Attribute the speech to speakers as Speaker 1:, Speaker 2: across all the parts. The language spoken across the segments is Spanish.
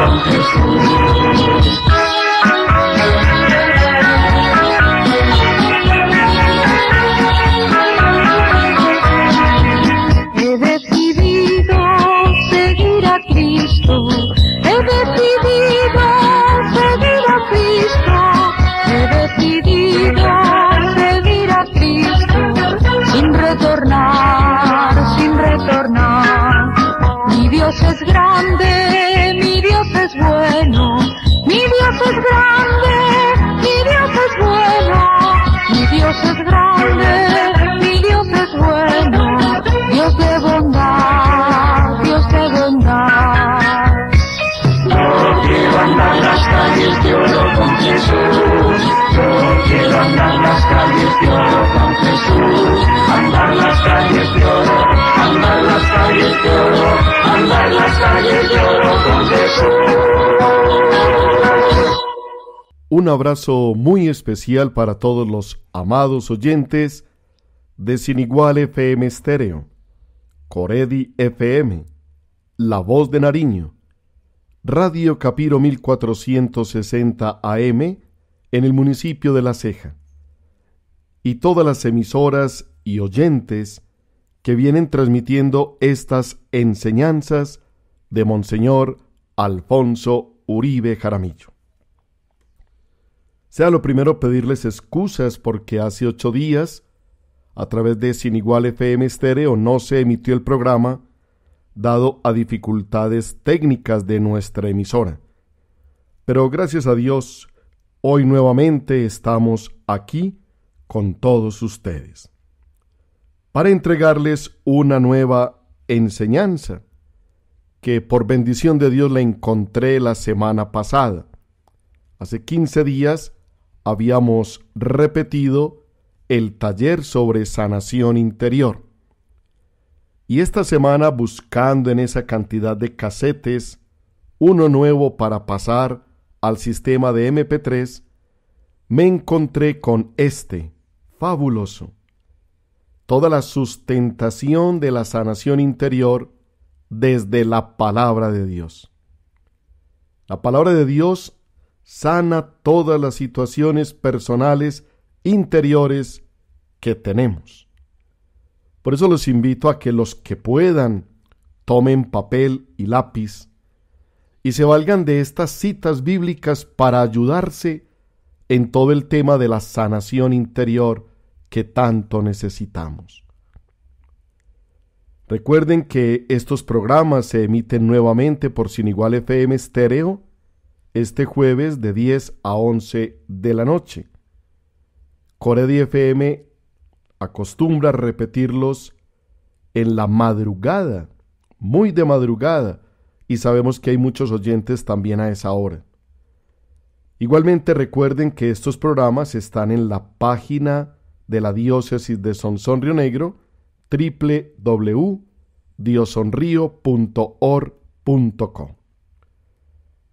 Speaker 1: con Jesús.
Speaker 2: He decidido seguir a Cristo, he decidido seguir a Cristo, he decidido seguir a Cristo, sin retornar, sin retornar. Mi Dios es grande, mi Dios es bueno, mi Dios es grande, mi Dios es bueno, mi Dios es grande, mi Dios es bueno. Dios de bondad, Dios de bondad.
Speaker 1: Yo quiero andar las calles de oro con Jesús. Yo quiero andar las calles de oro con Jesús. Andar las calles de oro, andar las calles de oro, andar las calles de oro con Jesús.
Speaker 3: Un abrazo muy especial para todos los amados oyentes de Sin Igual FM Estéreo, Coredi FM, La Voz de Nariño, Radio Capiro 1460 AM en el municipio de La Ceja, y todas las emisoras y oyentes que vienen transmitiendo estas enseñanzas de Monseñor Alfonso Uribe Jaramillo. Sea lo primero pedirles excusas porque hace 8 días, a través de Sin Igual FM Estéreo, no se emitió el programa, dado a dificultades técnicas de nuestra emisora. Pero gracias a Dios, hoy nuevamente estamos aquí con todos ustedes, para entregarles una nueva enseñanza, que por bendición de Dios la encontré la semana pasada. Hace 15 días habíamos repetido el taller sobre sanación interior. Y esta semana, buscando en esa cantidad de casetes uno nuevo para pasar al sistema de MP3, me encontré con este fabuloso: toda la sustentación de la sanación interior desde la palabra de Dios. La palabra de Dios sana todas las situaciones personales interiores que tenemos. Por eso los invito a que los que puedan tomen papel y lápiz y se valgan de estas citas bíblicas para ayudarse en todo el tema de la sanación interior que tanto necesitamos. Recuerden que estos programas se emiten nuevamente por Sin Igual FM Estéreo este jueves de 10 a 11 de la noche. Coredi FM acostumbra repetirlos en la madrugada, muy de madrugada, y sabemos que hay muchos oyentes también a esa hora. Igualmente recuerden que estos programas están en la página de la Diócesis de Sonsón Río Negro, www.diosonrio.org.co.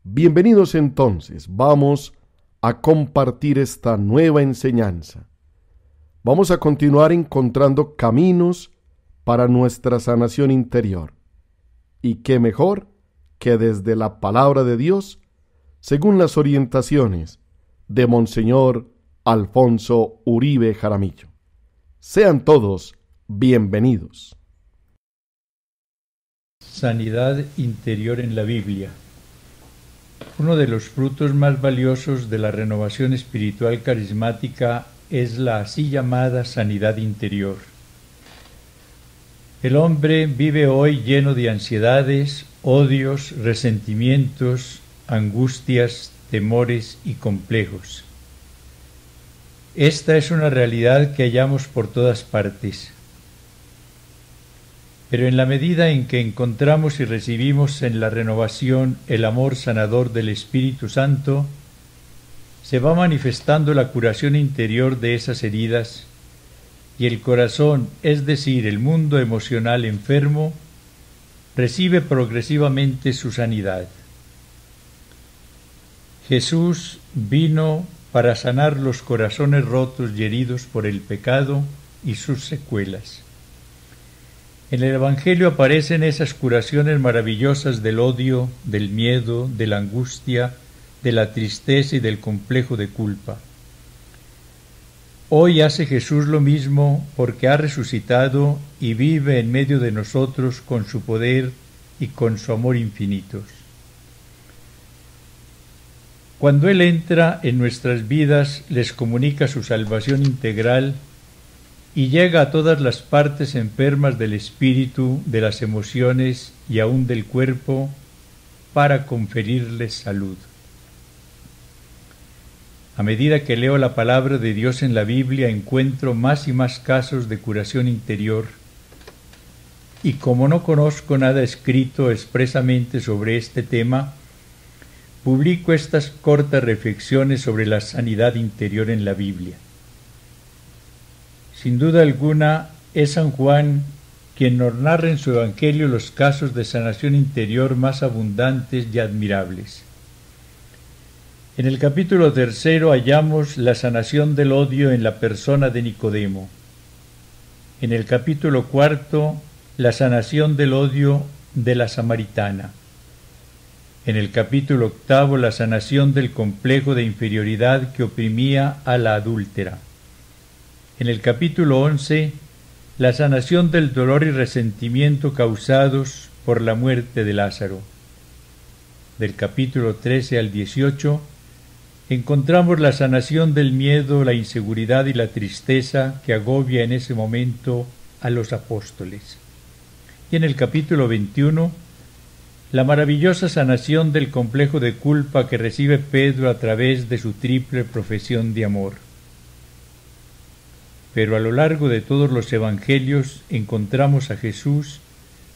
Speaker 3: Bienvenidos entonces, vamos a compartir esta nueva enseñanza. Vamos a continuar encontrando caminos para nuestra sanación interior. Y qué mejor que desde la palabra de Dios, según las orientaciones de Monseñor Alfonso Uribe Jaramillo. Sean todos bienvenidos.
Speaker 4: Sanidad interior en la Biblia. Uno de los frutos más valiosos de la renovación espiritual carismática es la así llamada sanidad interior. El hombre vive hoy lleno de ansiedades, odios, resentimientos, angustias, temores y complejos. Esta es una realidad que hallamos por todas partes. Pero en la medida en que encontramos y recibimos en la renovación el amor sanador del Espíritu Santo, se va manifestando la curación interior de esas heridas y el corazón, es decir, el mundo emocional enfermo, recibe progresivamente su sanidad. Jesús vino para sanar los corazones rotos y heridos por el pecado y sus secuelas. En el Evangelio aparecen esas curaciones maravillosas del odio, del miedo, de la angustia, de la tristeza y del complejo de culpa. Hoy hace Jesús lo mismo porque ha resucitado y vive en medio de nosotros con su poder y con su amor infinitos. Cuando Él entra en nuestras vidas, les comunica su salvación integral y llega a todas las partes enfermas del espíritu, de las emociones y aún del cuerpo para conferirles salud. A medida que leo la palabra de Dios en la Biblia, encuentro más y más casos de curación interior, y como no conozco nada escrito expresamente sobre este tema, publico estas cortas reflexiones sobre la sanidad interior en la Biblia. Sin duda alguna, es San Juan quien nos narra en su Evangelio los casos de sanación interior más abundantes y admirables. En el capítulo 3 hallamos la sanación del odio en la persona de Nicodemo. En el capítulo 4, la sanación del odio de la samaritana. En el capítulo 8, la sanación del complejo de inferioridad que oprimía a la adúltera. En el capítulo 11, la sanación del dolor y resentimiento causados por la muerte de Lázaro. Del capítulo 13 al 18, encontramos la sanación del miedo, la inseguridad y la tristeza que agobia en ese momento a los apóstoles. Y en el capítulo 21, la maravillosa sanación del complejo de culpa que recibe Pedro a través de su triple profesión de amor. Pero a lo largo de todos los evangelios encontramos a Jesús,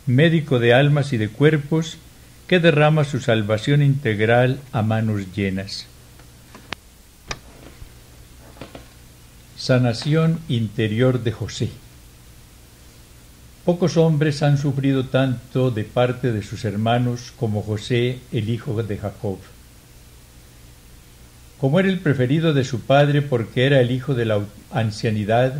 Speaker 4: médico de almas y de cuerpos, que derrama su salvación integral a manos llenas. Sanación interior de José. Pocos hombres han sufrido tanto de parte de sus hermanos como José, el hijo de Jacob. Como era el preferido de su padre porque era el hijo de la ancianidad,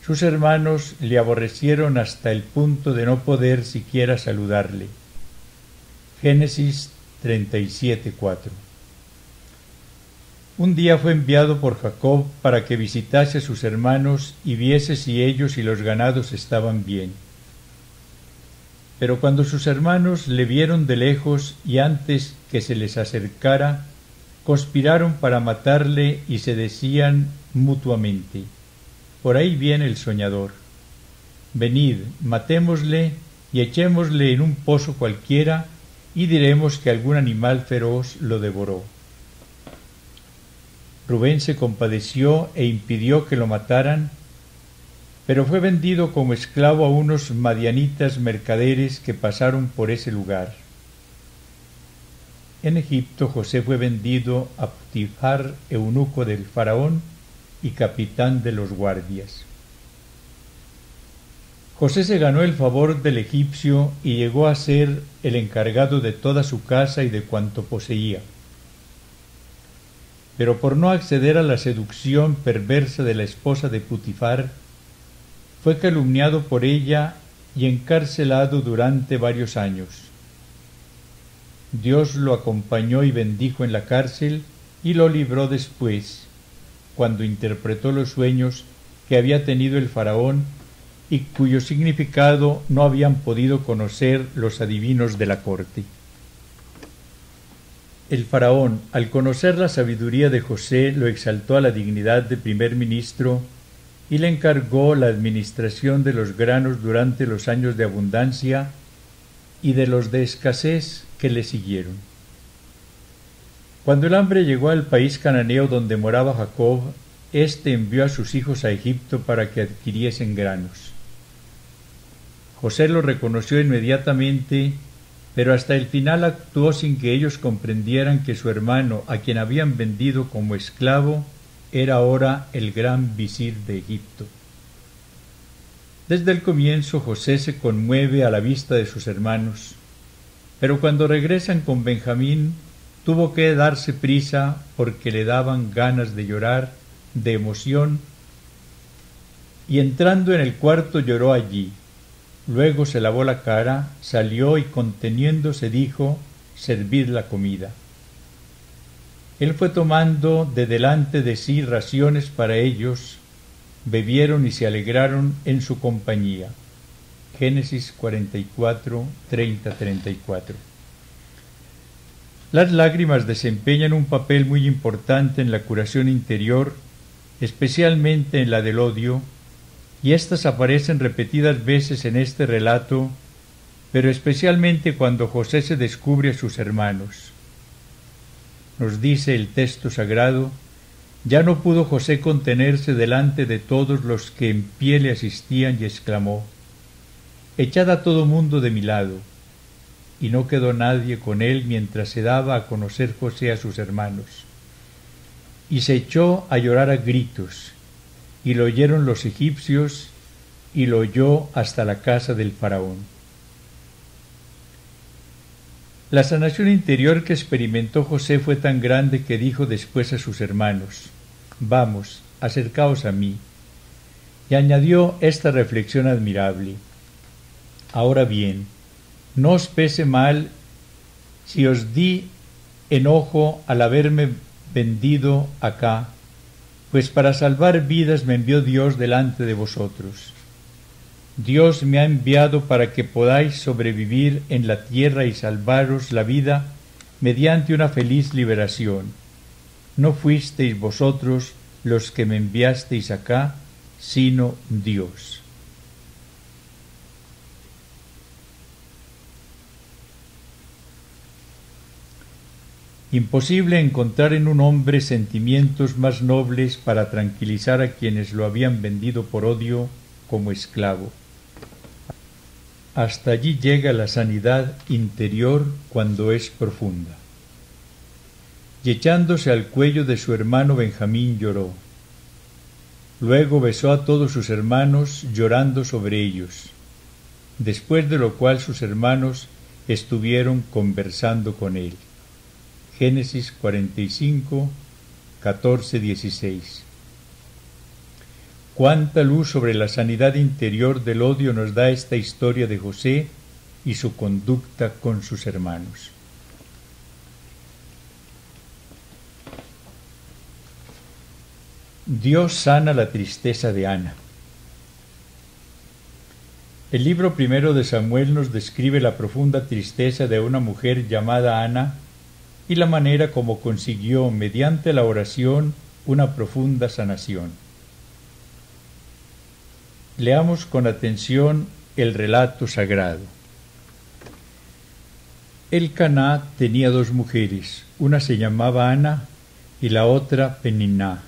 Speaker 4: sus hermanos le aborrecieron hasta el punto de no poder siquiera saludarle. Génesis 37:4. Un día fue enviado por Jacob para que visitase a sus hermanos y viese si ellos y los ganados estaban bien. Pero cuando sus hermanos le vieron de lejos y antes que se les acercara, conspiraron para matarle y se decían mutuamente: por ahí viene el soñador. Venid, matémosle y echémosle en un pozo cualquiera y diremos que algún animal feroz lo devoró. Rubén se compadeció e impidió que lo mataran, pero fue vendido como esclavo a unos madianitas mercaderes que pasaron por ese lugar. En Egipto José fue vendido a Potifar, eunuco del faraón y capitán de los guardias. José se ganó el favor del egipcio y llegó a ser el encargado de toda su casa y de cuanto poseía. Pero por no acceder a la seducción perversa de la esposa de Potifar, fue calumniado por ella y encarcelado durante varios años. Dios lo acompañó y bendijo en la cárcel y lo libró después, cuando interpretó los sueños que había tenido el faraón y cuyo significado no habían podido conocer los adivinos de la corte. El faraón, al conocer la sabiduría de José, lo exaltó a la dignidad de primer ministro y le encargó la administración de los granos durante los años de abundancia y de los de escasez que le siguieron. Cuando el hambre llegó al país cananeo donde moraba Jacob, éste envió a sus hijos a Egipto para que adquiriesen granos. José lo reconoció inmediatamente, pero hasta el final actuó sin que ellos comprendieran que su hermano, a quien habían vendido como esclavo, era ahora el gran visir de Egipto. Desde el comienzo José se conmueve a la vista de sus hermanos, pero cuando regresan con Benjamín, tuvo que darse prisa porque le daban ganas de llorar, de emoción, y entrando en el cuarto lloró allí. Luego se lavó la cara, salió y conteniéndose dijo: «Servid la comida». Él fue tomando de delante de sí raciones para ellos, bebieron y se alegraron en su compañía. Génesis 44, 30-34. Las lágrimas desempeñan un papel muy importante en la curación interior, especialmente en la del odio, y éstas aparecen repetidas veces en este relato, pero especialmente cuando José se descubre a sus hermanos. Nos dice el texto sagrado: «Ya no pudo José contenerse delante de todos los que en pie le asistían y exclamó: Echad a todo mundo de mi lado». Y no quedó nadie con él mientras se daba a conocer José a sus hermanos. Y se echó a llorar a gritos, y lo oyeron los egipcios, y lo oyó hasta la casa del faraón. La sanación interior que experimentó José fue tan grande que dijo después a sus hermanos: «Vamos, acercaos a mí». Y añadió esta reflexión admirable: «Ahora bien, no os pese mal si os di enojo al haberme vendido acá, pues para salvar vidas me envió Dios delante de vosotros. Dios me ha enviado para que podáis sobrevivir en la tierra y salvaros la vida mediante una feliz liberación. No fuisteis vosotros los que me enviasteis acá, sino Dios». Imposible encontrar en un hombre sentimientos más nobles para tranquilizar a quienes lo habían vendido por odio como esclavo. Hasta allí llega la sanidad interior cuando es profunda. Y echándose al cuello de su hermano Benjamín lloró. Luego besó a todos sus hermanos llorando sobre ellos, después de lo cual sus hermanos estuvieron conversando con él. Génesis 45, 14-16. Cuánta luz sobre la sanidad interior del odio nos da esta historia de José y su conducta con sus hermanos. Dios sana la tristeza de Ana. El libro primero de Samuel nos describe la profunda tristeza de una mujer llamada Ana y la manera como consiguió, mediante la oración, una profunda sanación. Leamos con atención el relato sagrado. Elcaná tenía dos mujeres, una se llamaba Ana y la otra Peniná.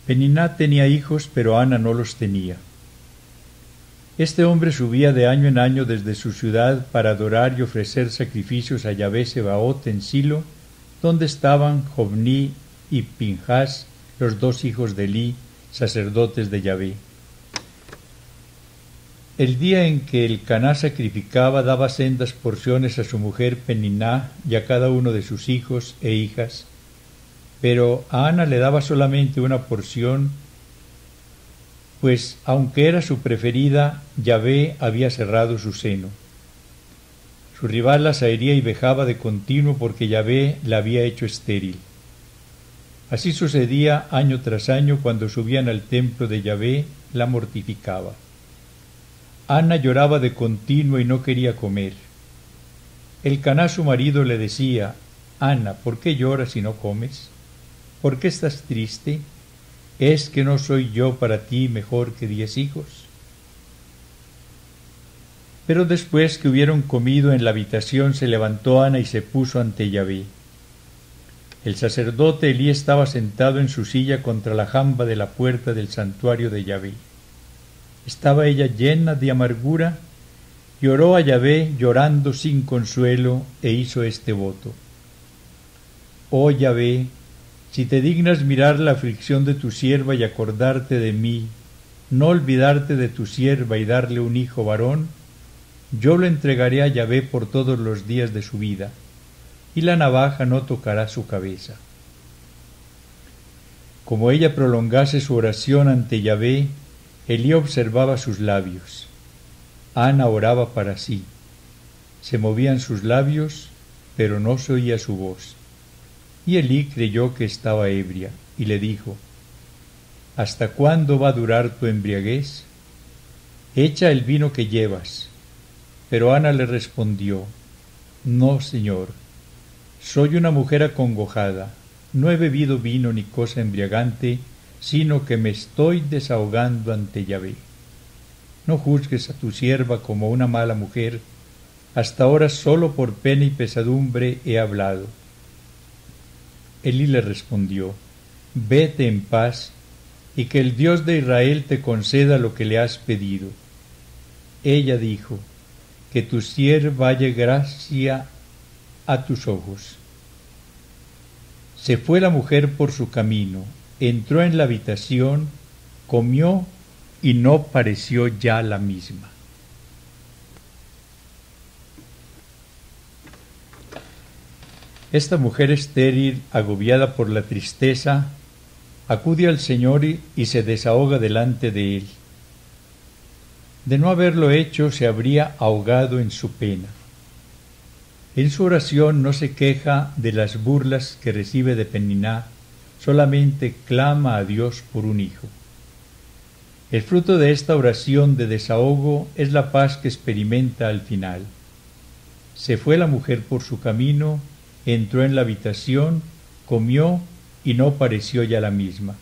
Speaker 4: Peniná tenía hijos, pero Ana no los tenía. Este hombre subía de año en año desde su ciudad para adorar y ofrecer sacrificios a Yahvé Sebaot en Silo, donde estaban Jobní y Pinjas, los dos hijos de Elí, sacerdotes de Yahvé. El día en que Elcaná sacrificaba, daba sendas porciones a su mujer Peniná y a cada uno de sus hijos e hijas, pero a Ana le daba solamente una porción, pues aunque era su preferida, Yahvé había cerrado su seno. Su rival la asaería y vejaba de continuo porque Yahvé la había hecho estéril. Así sucedía año tras año. Cuando subían al templo de Yahvé, la mortificaba. Ana lloraba de continuo y no quería comer. Elcaná, su marido, le decía: «Ana, ¿por qué lloras y no comes? ¿Por qué estás triste? ¿Es que no soy yo para ti mejor que 10 hijos? Pero después que hubieron comido en la habitación, se levantó Ana y se puso ante Yahvé. El sacerdote Elí estaba sentado en su silla contra la jamba de la puerta del santuario de Yahvé. Estaba ella llena de amargura y oró a Yahvé llorando sin consuelo e hizo este voto: «Oh Yahvé, si te dignas mirar la aflicción de tu sierva y acordarte de mí, no olvidarte de tu sierva y darle un hijo varón, yo lo entregaré a Yahvé por todos los días de su vida, y la navaja no tocará su cabeza». Como ella prolongase su oración ante Yahvé, Elí observaba sus labios. Ana oraba para sí. Se movían sus labios, pero no se oía su voz. Y Elí creyó que estaba ebria, y le dijo: ¿Hasta cuándo va a durar tu embriaguez? Echa el vino que llevas. Pero Ana le respondió: No, Señor, soy una mujer acongojada, no he bebido vino ni cosa embriagante, sino que me estoy desahogando ante Yahvé. No juzgues a tu sierva como una mala mujer, hasta ahora solo por pena y pesadumbre he hablado. Elí le respondió: Vete en paz, y que el Dios de Israel te conceda lo que le has pedido. Ella dijo: Que tu sierva halle gracia a tus ojos. Se fue la mujer por su camino, entró en la habitación, comió y no pareció ya la misma. Esta mujer estéril, agobiada por la tristeza, acude al Señor y se desahoga delante de Él. De no haberlo hecho, se habría ahogado en su pena. En su oración no se queja de las burlas que recibe de Peniná, solamente clama a Dios por un hijo. El fruto de esta oración de desahogo es la paz que experimenta al final. Se fue la mujer por su camino, entró en la habitación, comió y no pareció ya la misma.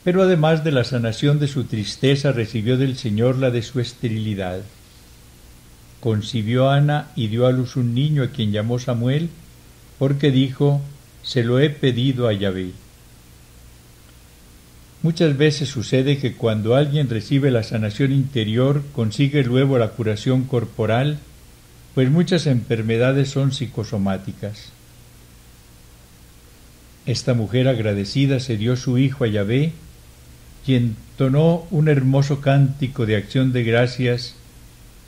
Speaker 4: Pero además de la sanación de su tristeza, recibió del Señor la de su esterilidad. Concibió Ana y dio a luz un niño a quien llamó Samuel, porque dijo: Se lo he pedido a Yahvé. Muchas veces sucede que cuando alguien recibe la sanación interior, consigue luego la curación corporal, pues muchas enfermedades son psicosomáticas. Esta mujer agradecida se dio su hijo a Yahvé y entonó un hermoso cántico de acción de gracias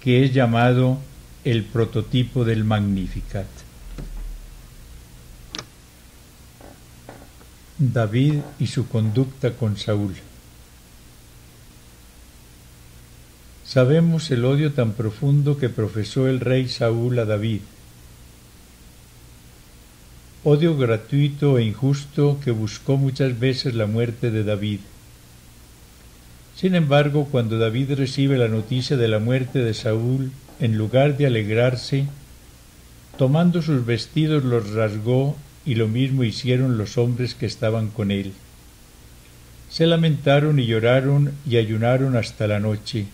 Speaker 4: que es llamado el prototipo del Magnificat. David y su conducta con Saúl. Sabemos el odio tan profundo que profesó el rey Saúl a David. Odio gratuito e injusto que buscó muchas veces la muerte de David. Sin embargo, cuando David recibe la noticia de la muerte de Saúl, en lugar de alegrarse, tomando sus vestidos los rasgó, y lo mismo hicieron los hombres que estaban con él. Se lamentaron y lloraron y ayunaron hasta la noche.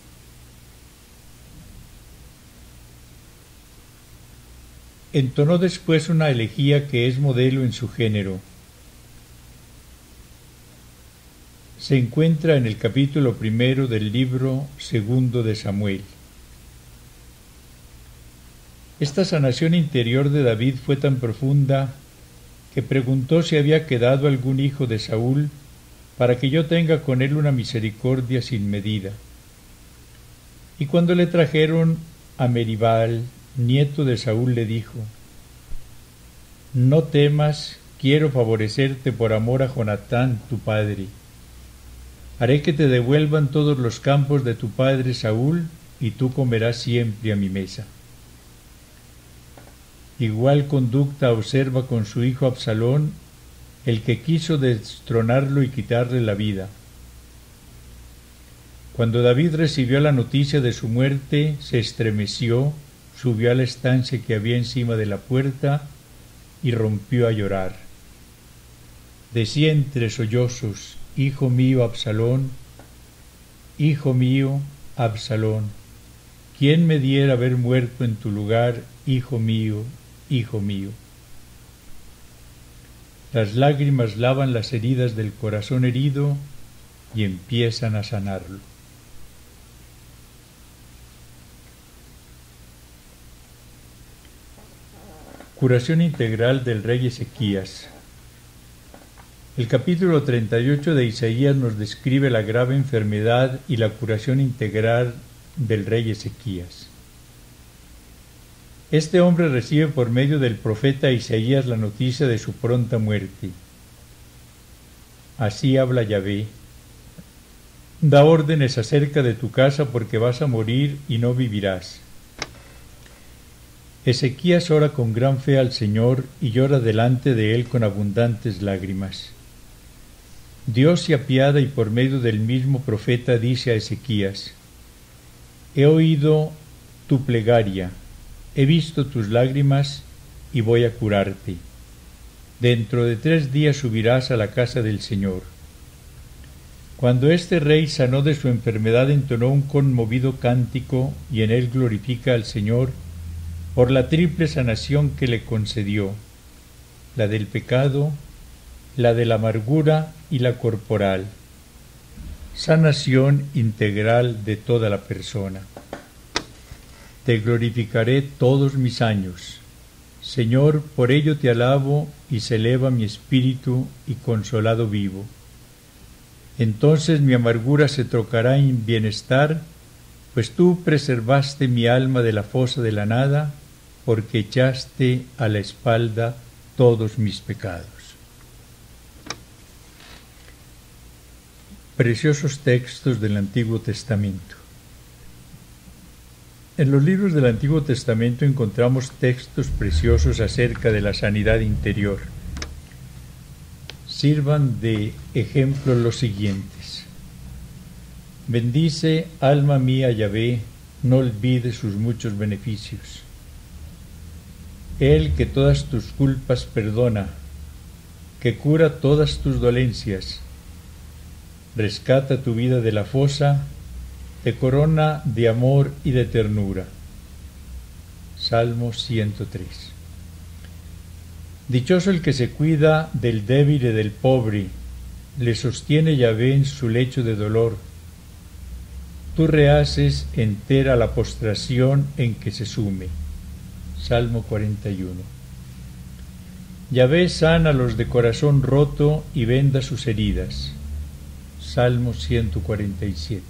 Speaker 4: Entonó después una elegía que es modelo en su género. Se encuentra en el capítulo 1 del libro 2 de Samuel. Esta sanación interior de David fue tan profunda que preguntó si había quedado algún hijo de Saúl para que yo tenga con él una misericordia sin medida. Y cuando le trajeron a Meribal, nieto de Saúl, le dijo: No temas, quiero favorecerte por amor a Jonatán, tu padre. Haré que te devuelvan todos los campos de tu padre Saúl, y tú comerás siempre a mi mesa. Igual conducta observa con su hijo Absalón, el que quiso destronarlo y quitarle la vida. Cuando David recibió la noticia de su muerte, se estremeció, subió a la estancia que había encima de la puerta y rompió a llorar. Decía entre sollozos: Hijo mío, Absalón, hijo mío, Absalón, ¿quién me diera haber muerto en tu lugar, hijo mío, hijo mío? Las lágrimas lavan las heridas del corazón herido y empiezan a sanarlo. Curación integral del rey Ezequías. El capítulo 38 de Isaías nos describe la grave enfermedad y la curación integral del rey Ezequías. Este hombre recibe por medio del profeta Isaías la noticia de su pronta muerte. Así habla Yahvé: Da órdenes acerca de tu casa porque vas a morir y no vivirás. Ezequías ora con gran fe al Señor y llora delante de él con abundantes lágrimas. Dios se apiada y por medio del mismo profeta dice a Ezequías: He oído tu plegaria, he visto tus lágrimas y voy a curarte. Dentro de 3 días subirás a la casa del Señor. Cuando este rey sanó de su enfermedad, entonó un conmovido cántico y en él glorifica al Señor por la triple sanación que le concedió, la del pecado, la de la amargura y la corporal, sanación integral de toda la persona. Te glorificaré todos mis años. Señor, por ello te alabo y se eleva mi espíritu y consolado vivo. Entonces mi amargura se trocará en bienestar, pues tú preservaste mi alma de la fosa de la nada, porque echaste a la espalda todos mis pecados. Preciosos textos del Antiguo Testamento. En los libros del Antiguo Testamento encontramos textos preciosos acerca de la sanidad interior. Sirvan de ejemplo los siguientes. Bendice, alma mía, Yahvé, no olvides sus muchos beneficios. Él que todas tus culpas perdona, que cura todas tus dolencias, rescata tu vida de la fosa, te corona de amor y de ternura. Salmo 103. Dichoso el que se cuida del débil y del pobre, le sostiene Yahvé en su lecho de dolor. Tú rehaces entera la postración en que se sume. Salmo 41. Yahvé sana a los de corazón roto y venda sus heridas. Salmo 147.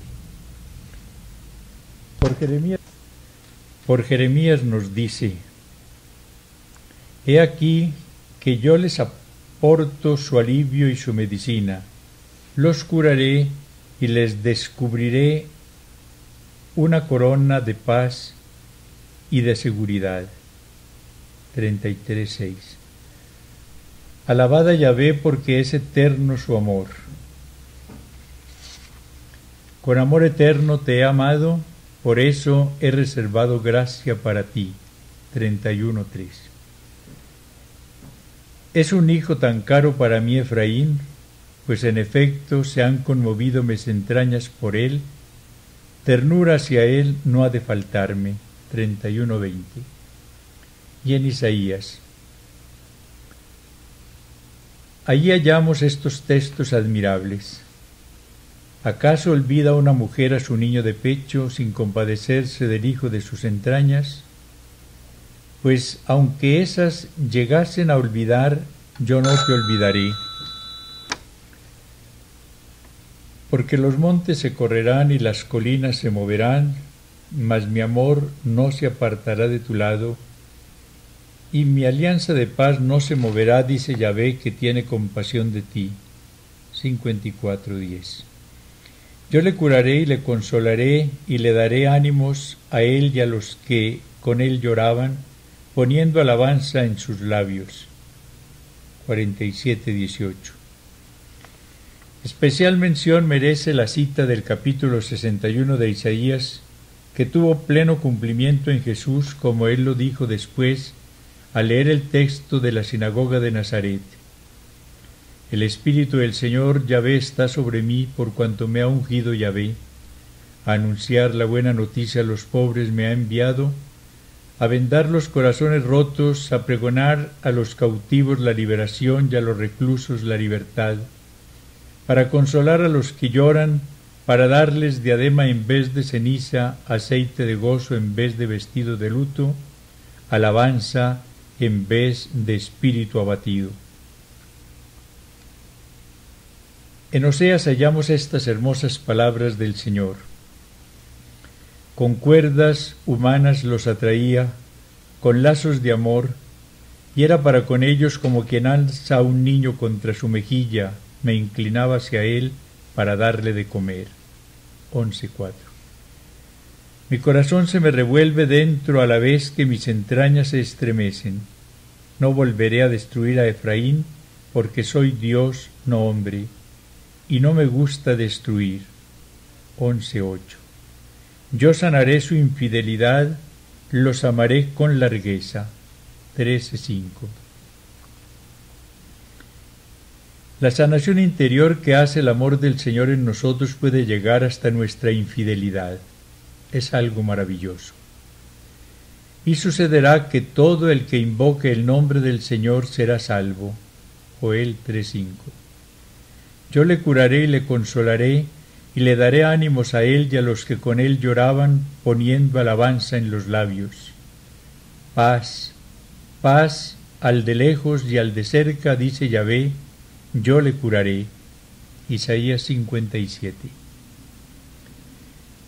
Speaker 4: Por Jeremías nos dice: He aquí que yo les aporto su alivio y su medicina, los curaré y les descubriré una corona de paz y de seguridad. 33:6. Alabad a Yahvé porque es eterno su amor. Con amor eterno te he amado, por eso he reservado gracia para ti. 31:3. Es un hijo tan caro para mí Efraín, pues en efecto se han conmovido mis entrañas por él, ternura hacia él no ha de faltarme. 31:20. Y en Isaías. Allí hallamos estos textos admirables. ¿Acaso olvida una mujer a su niño de pecho sin compadecerse del hijo de sus entrañas? Pues aunque esas llegasen a olvidar, yo no te olvidaré. Porque los montes se correrán y las colinas se moverán, mas mi amor no se apartará de tu lado, y mi alianza de paz no se moverá, dice Yahvé, que tiene compasión de ti. 54:10. Yo le curaré y le consolaré, y le daré ánimos a él y a los que con él lloraban, poniendo alabanza en sus labios. 47:18. Especial mención merece la cita del capítulo 61 de Isaías, que tuvo pleno cumplimiento en Jesús, como él lo dijo después al leer el texto de la sinagoga de Nazaret. El Espíritu del Señor Yahvé está sobre mí, por cuanto me ha ungido Yahvé. A anunciar la buena noticia a los pobres me ha enviado, a vendar los corazones rotos, a pregonar a los cautivos la liberación y a los reclusos la libertad, para consolar a los que lloran, para darles diadema en vez de ceniza, aceite de gozo en vez de vestido de luto, alabanza en vez de espíritu abatido. En Oseas hallamos estas hermosas palabras del Señor. Con cuerdas humanas los atraía, con lazos de amor, y era para con ellos como quien alza a un niño contra su mejilla, me inclinaba hacia él para darle de comer. 11:4. Mi corazón se me revuelve dentro a la vez que mis entrañas se estremecen. No volveré a destruir a Efraín, porque soy Dios, no hombre, y no me gusta destruir. 11:8. Yo sanaré su infidelidad, los amaré con largueza. 13:5. La sanación interior que hace el amor del Señor en nosotros puede llegar hasta nuestra infidelidad. Es algo maravilloso. Y sucederá que todo el que invoque el nombre del Señor será salvo. Joel 3:5. Yo le curaré y le consolaré, y le daré ánimos a él y a los que con él lloraban, poniendo alabanza en los labios. Paz, paz al de lejos y al de cerca, dice Yahvé, yo le curaré. Isaías 57.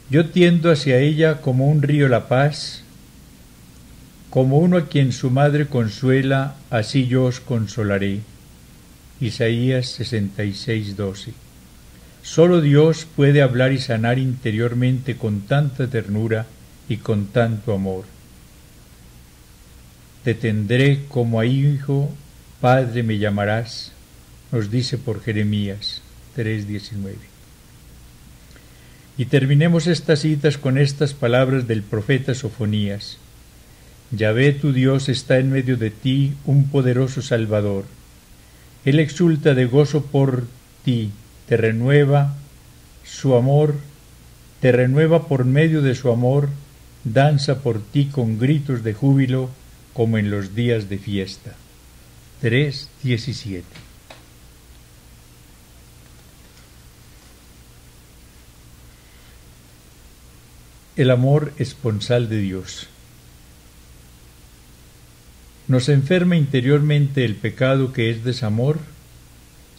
Speaker 4: Yo tiendo hacia ella como un río la paz, como uno a quien su madre consuela, así yo os consolaré. Isaías 66:12. Solo Dios puede hablar y sanar interiormente con tanta ternura y con tanto amor. Te tendré como a hijo, Padre me llamarás, nos dice por Jeremías 3:19. Y terminemos estas citas con estas palabras del profeta Sofonías. Yahvé tu Dios está en medio de ti, un poderoso Salvador. Él exulta de gozo por ti, te renueva su amor, te renueva por medio de su amor, danza por ti con gritos de júbilo como en los días de fiesta. 3:17. El amor esponsal de Dios. Nos enferma interiormente el pecado que es desamor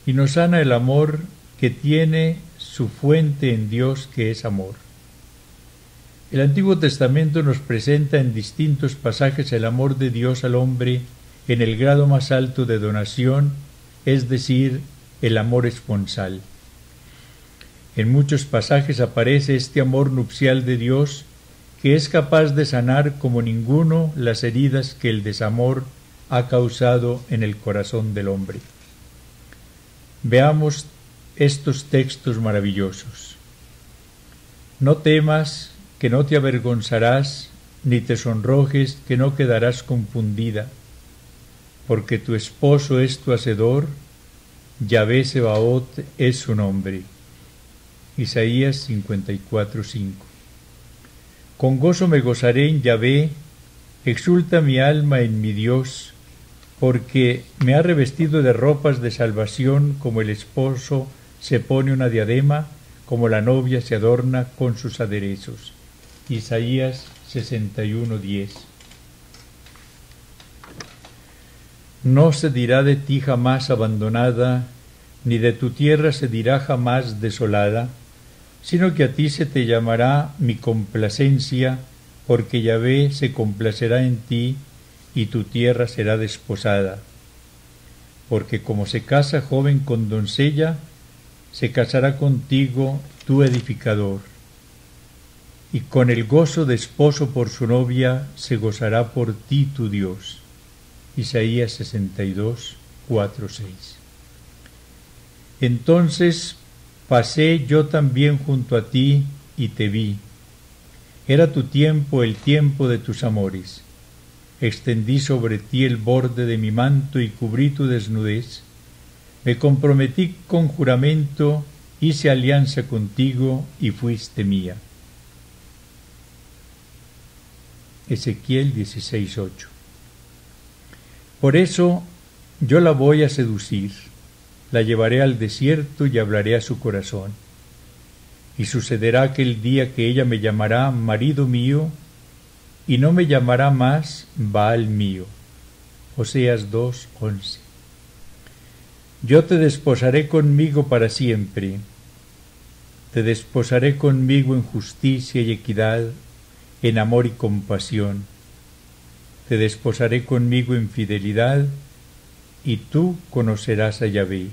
Speaker 4: y nos sana el amor que tiene su fuente en Dios que es amor. El Antiguo Testamento nos presenta en distintos pasajes el amor de Dios al hombre en el grado más alto de donación, es decir, el amor esponsal. En muchos pasajes aparece este amor nupcial de Dios que es capaz de sanar como ninguno las heridas que el desamor ha causado en el corazón del hombre. Veamos estos textos maravillosos. No temas, que no te avergonzarás, ni te sonrojes, que no quedarás confundida, porque tu esposo es tu hacedor, Yahvé Sebaot es su nombre. Isaías 54:5. Con gozo me gozaré en Yahvé, exulta mi alma en mi Dios, porque me ha revestido de ropas de salvación, como el esposo se pone una diadema, como la novia se adorna con sus aderezos. Isaías 61:10. No se dirá de ti jamás abandonada, ni de tu tierra se dirá jamás desolada, sino que a ti se te llamará mi complacencia, porque Yahvé se complacerá en ti, y tu tierra será desposada. Porque como se casa joven con doncella, se casará contigo tu edificador, y con el gozo de esposo por su novia se gozará por ti tu Dios. Isaías 62:4-6. Entonces pasé yo también junto a ti y te vi. Era tu tiempo el tiempo de tus amores. Extendí sobre ti el borde de mi manto y cubrí tu desnudez. Me comprometí con juramento, hice alianza contigo y fuiste mía. Ezequiel 16:8. Por eso yo la voy a seducir, la llevaré al desierto y hablaré a su corazón. Y sucederá aquel día que ella me llamará marido mío, y no me llamará más Baal mío. Oseas 2:11. Yo te desposaré conmigo para siempre, te desposaré conmigo en justicia y equidad, en amor y compasión. Te desposaré conmigo en fidelidad, y tú conocerás a Yahvé.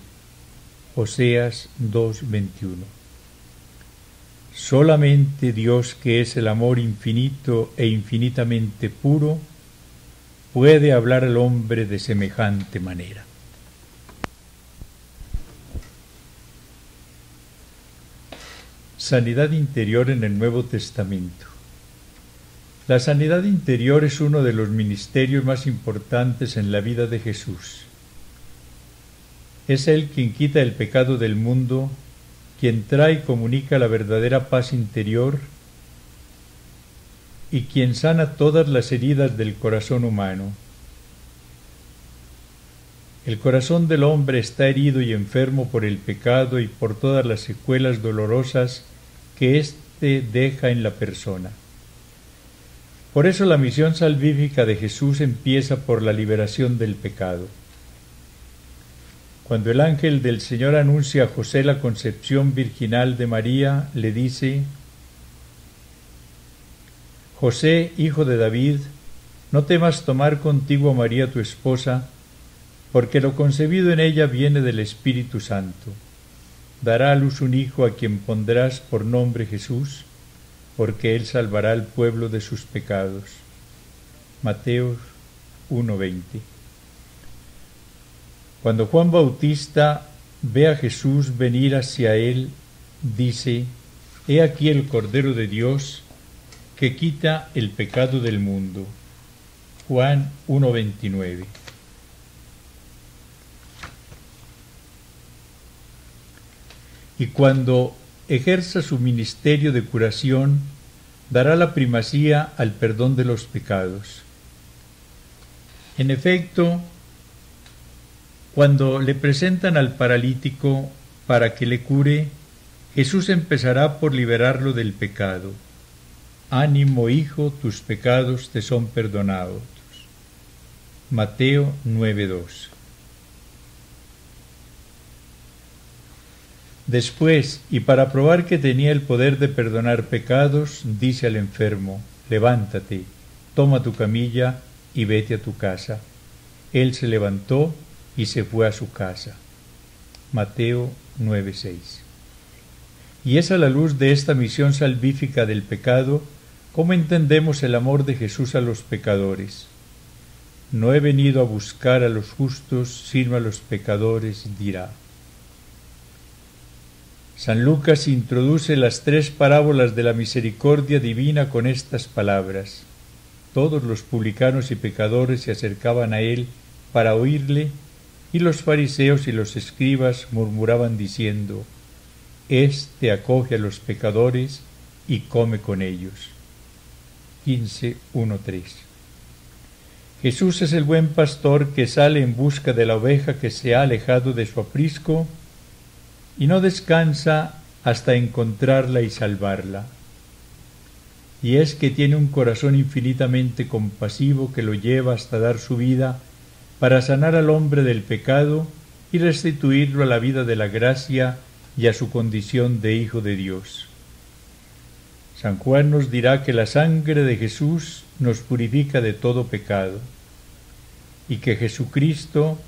Speaker 4: Oseas 2:21. Solamente Dios, que es el amor infinito e infinitamente puro, puede hablar al hombre de semejante manera. Sanidad interior en el Nuevo Testamento. La sanidad interior es uno de los ministerios más importantes en la vida de Jesús. Es Él quien quita el pecado del mundo, quien trae y comunica la verdadera paz interior y quien sana todas las heridas del corazón humano. El corazón del hombre está herido y enfermo por el pecado y por todas las secuelas dolorosas que éste deja en la persona. Por eso la misión salvífica de Jesús empieza por la liberación del pecado. Cuando el ángel del Señor anuncia a José la concepción virginal de María, le dice: José, hijo de David, no temas tomar contigo a María tu esposa, porque lo concebido en ella viene del Espíritu Santo. Dará a luz un hijo a quien pondrás por nombre Jesús, porque él salvará al pueblo de sus pecados. Mateo 1:20. Cuando Juan Bautista ve a Jesús venir hacia él, dice: He aquí el Cordero de Dios que quita el pecado del mundo. Juan 1:29. Y cuando ejerza su ministerio de curación, dará la primacía al perdón de los pecados. En efecto, cuando le presentan al paralítico para que le cure, Jesús empezará por liberarlo del pecado. Ánimo, hijo, tus pecados te son perdonados. Mateo 9:2. Después, y para probar que tenía el poder de perdonar pecados, dice al enfermo: levántate, toma tu camilla y vete a tu casa. Él se levantó y se fue a su casa. Mateo 9:6. Y es a la luz de esta misión salvífica del pecado cómo entendemos el amor de Jesús a los pecadores. No he venido a buscar a los justos, sino a los pecadores, dirá. San Lucas introduce las 3 parábolas de la misericordia divina con estas palabras: todos los publicanos y pecadores se acercaban a él para oírle, y los fariseos y los escribas murmuraban diciendo: Este acoge a los pecadores y come con ellos. 15:1-3. Jesús es el buen pastor que sale en busca de la oveja que se ha alejado de su aprisco y no descansa hasta encontrarla y salvarla. Y es que tiene un corazón infinitamente compasivo que lo lleva hasta dar su vida para sanar al hombre del pecado y restituirlo a la vida de la gracia y a su condición de hijo de Dios. San Juan nos dirá que la sangre de Jesús nos purifica de todo pecado y que Jesucristo,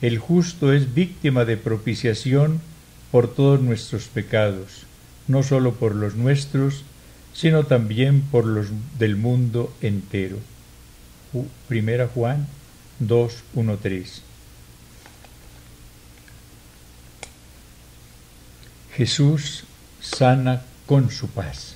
Speaker 4: el justo, es víctima de propiciación por todos nuestros pecados, no sólo por los nuestros, sino también por los del mundo entero. 1 Juan 2:1-3. Jesús sana con su paz.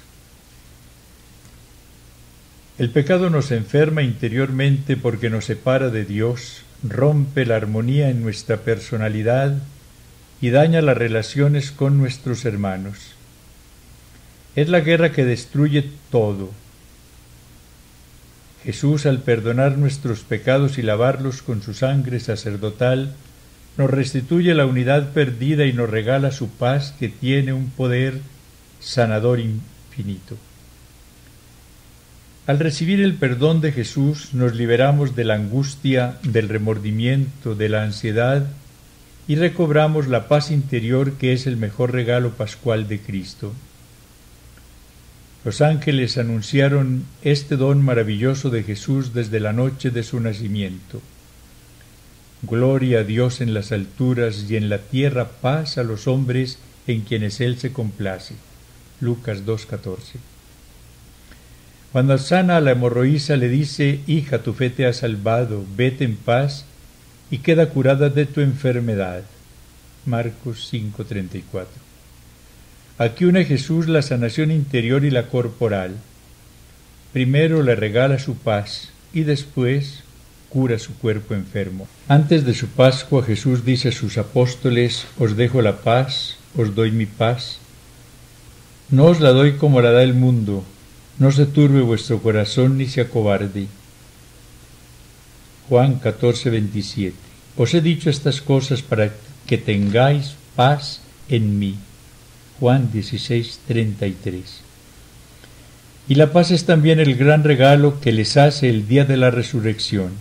Speaker 4: El pecado nos enferma interiormente porque nos separa de Dios, rompe la armonía en nuestra personalidad y daña las relaciones con nuestros hermanos. Es la guerra que destruye todo. Jesús, al perdonar nuestros pecados y lavarlos con su sangre sacerdotal, nos restituye la unidad perdida y nos regala su paz, que tiene un poder sanador infinito. Al recibir el perdón de Jesús, nos liberamos de la angustia, del remordimiento, de la ansiedad y recobramos la paz interior, que es el mejor regalo pascual de Cristo. Los ángeles anunciaron este don maravilloso de Jesús desde la noche de su nacimiento. Gloria a Dios en las alturas y en la tierra paz a los hombres en quienes Él se complace. Lucas 2:14. Cuando sana a la hemorroísa le dice: hija, tu fe te ha salvado, vete en paz y queda curada de tu enfermedad. Marcos 5:34. Aquí une Jesús la sanación interior y la corporal. Primero le regala su paz y después cura su cuerpo enfermo. Antes de su Pascua, Jesús dice a sus apóstoles: os dejo la paz, os doy mi paz. No os la doy como la da el mundo. No se turbe vuestro corazón ni se acobarde. Juan 14:27. Os he dicho estas cosas para que tengáis paz en mí. Juan 16:33. Y la paz es también el gran regalo que les hace el día de la resurrección.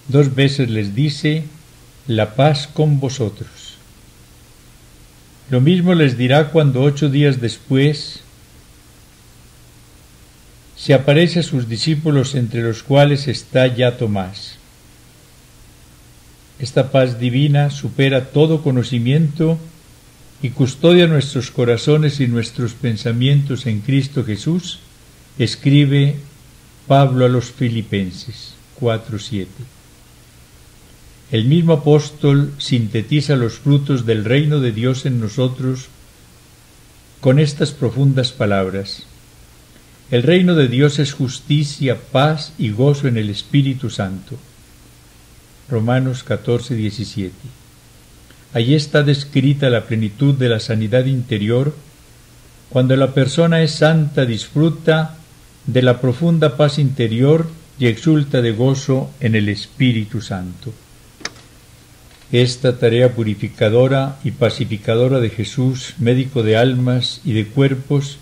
Speaker 4: 2 veces les dice: la paz con vosotros. Lo mismo les dirá cuando 8 días después se aparece a sus discípulos, entre los cuales está ya Tomás. Esta paz divina supera todo conocimiento y custodia nuestros corazones y nuestros pensamientos en Cristo Jesús, escribe Pablo a los Filipenses 4:7. El mismo apóstol sintetiza los frutos del reino de Dios en nosotros con estas profundas palabras: el reino de Dios es justicia, paz y gozo en el Espíritu Santo. Romanos 14:17. Allí está descrita la plenitud de la sanidad interior. Cuando la persona es santa, disfruta de la profunda paz interior y exulta de gozo en el Espíritu Santo. Esta tarea purificadora y pacificadora de Jesús, médico de almas y de cuerpos,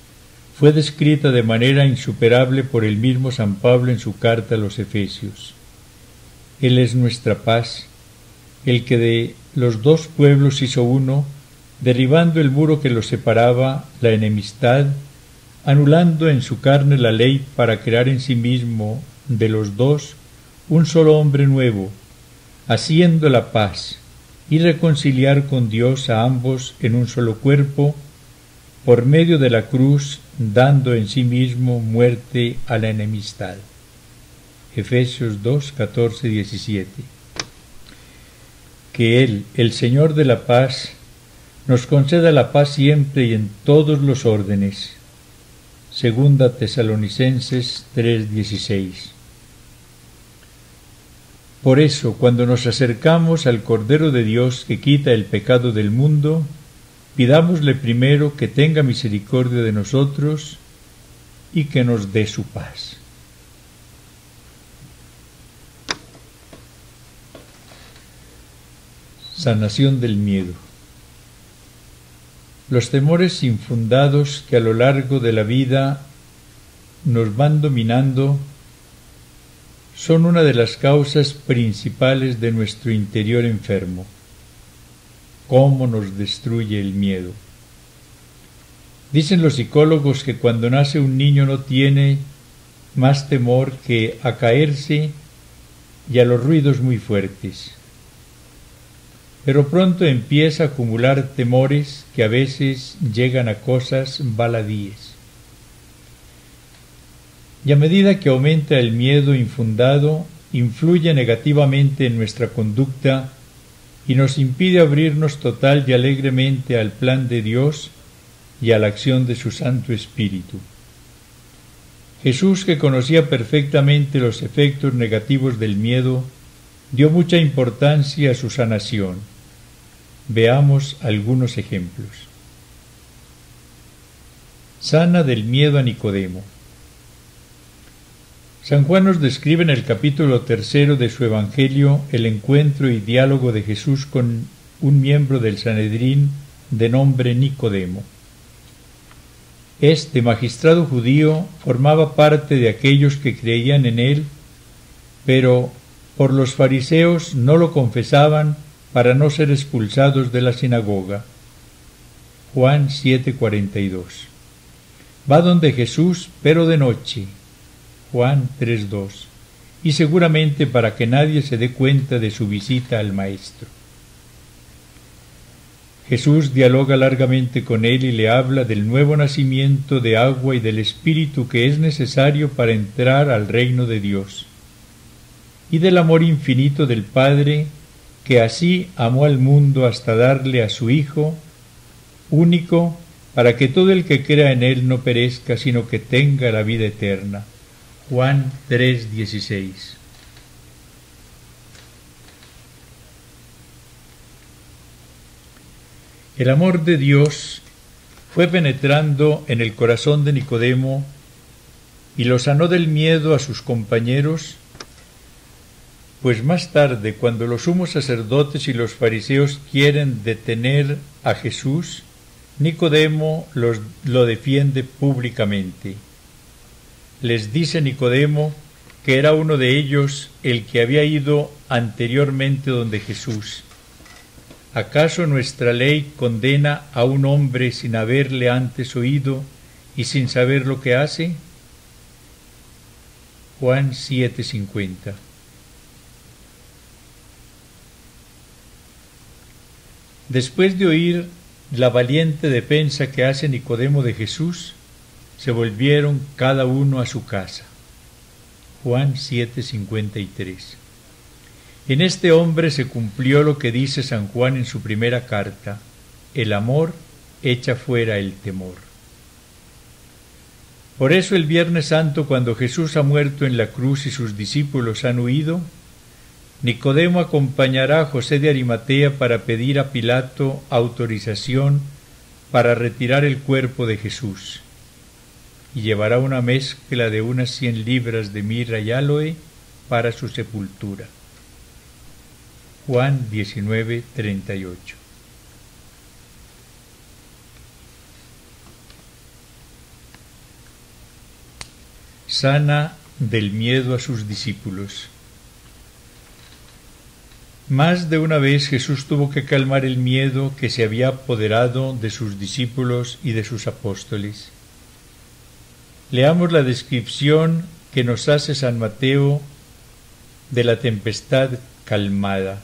Speaker 4: fue descrita de manera insuperable por el mismo San Pablo en su carta a los Efesios. Él es nuestra paz, el que de los dos pueblos hizo uno, derribando el muro que los separaba, la enemistad, anulando en su carne la ley para crear en sí mismo de los dos un solo hombre nuevo, haciendo la paz y reconciliar con Dios a ambos en un solo cuerpo, por medio de la cruz, dando en sí mismo muerte a la enemistad. Efesios 2:14-17. Que Él, el Señor de la paz, nos conceda la paz siempre y en todos los órdenes. Segunda Tesalonicenses 3:16. Por eso, cuando nos acercamos al Cordero de Dios que quita el pecado del mundo, pidámosle primero que tenga misericordia de nosotros y que nos dé su paz. Sanación del miedo. Los temores infundados que a lo largo de la vida nos van dominando son una de las causas principales de nuestro interior enfermo. ¿Cómo nos destruye el miedo? Dicen los psicólogos que cuando nace un niño no tiene más temor que a caerse y a los ruidos muy fuertes. Pero pronto empieza a acumular temores que a veces llegan a cosas baladíes. Y a medida que aumenta el miedo infundado, influye negativamente en nuestra conducta y nos impide abrirnos total y alegremente al plan de Dios y a la acción de su Santo Espíritu. Jesús, que conocía perfectamente los efectos negativos del miedo, dio mucha importancia a su sanación. Veamos algunos ejemplos. Sana del miedo a Nicodemo. San Juan nos describe en el capítulo 3 de su Evangelio el encuentro y diálogo de Jesús con un miembro del Sanedrín de nombre Nicodemo. Este magistrado judío formaba parte de aquellos que creían en él, pero por los fariseos no lo confesaban para no ser expulsados de la sinagoga. Juan 7:42. Va donde Jesús, pero de noche. Juan 3:2. Y seguramente para que nadie se dé cuenta de su visita al Maestro. Jesús dialoga largamente con él y le habla del nuevo nacimiento de agua y del Espíritu que es necesario para entrar al reino de Dios, y del amor infinito del Padre, que así amó al mundo hasta darle a su Hijo único, para que todo el que crea en él no perezca, sino que tenga la vida eterna. Juan 3:16. El amor de Dios fue penetrando en el corazón de Nicodemo y lo sanó del miedo a sus compañeros, pues más tarde, cuando los sumos sacerdotes y los fariseos quieren detener a Jesús, Nicodemo lo defiende públicamente. Les dice Nicodemo que era uno de ellos el que había ido anteriormente donde Jesús. ¿Acaso nuestra ley condena a un hombre sin haberle antes oído y sin saber lo que hace? Juan 7:50. Después de oír la valiente defensa que hace Nicodemo de Jesús, se volvieron cada uno a su casa. Juan 7:53. En este hombre se cumplió lo que dice San Juan en su primera carta: el amor echa fuera el temor. Por eso el Viernes Santo, cuando Jesús ha muerto en la cruz y sus discípulos han huido, Nicodemo acompañará a José de Arimatea para pedir a Pilato autorización para retirar el cuerpo de Jesús, y llevará una mezcla de unas 100 libras de mirra y áloe para su sepultura. Juan 19:38. Sana del miedo a sus discípulos. Más de una vez Jesús tuvo que calmar el miedo que se había apoderado de sus discípulos y de sus apóstoles. Leamos la descripción que nos hace San Mateo de la tempestad calmada.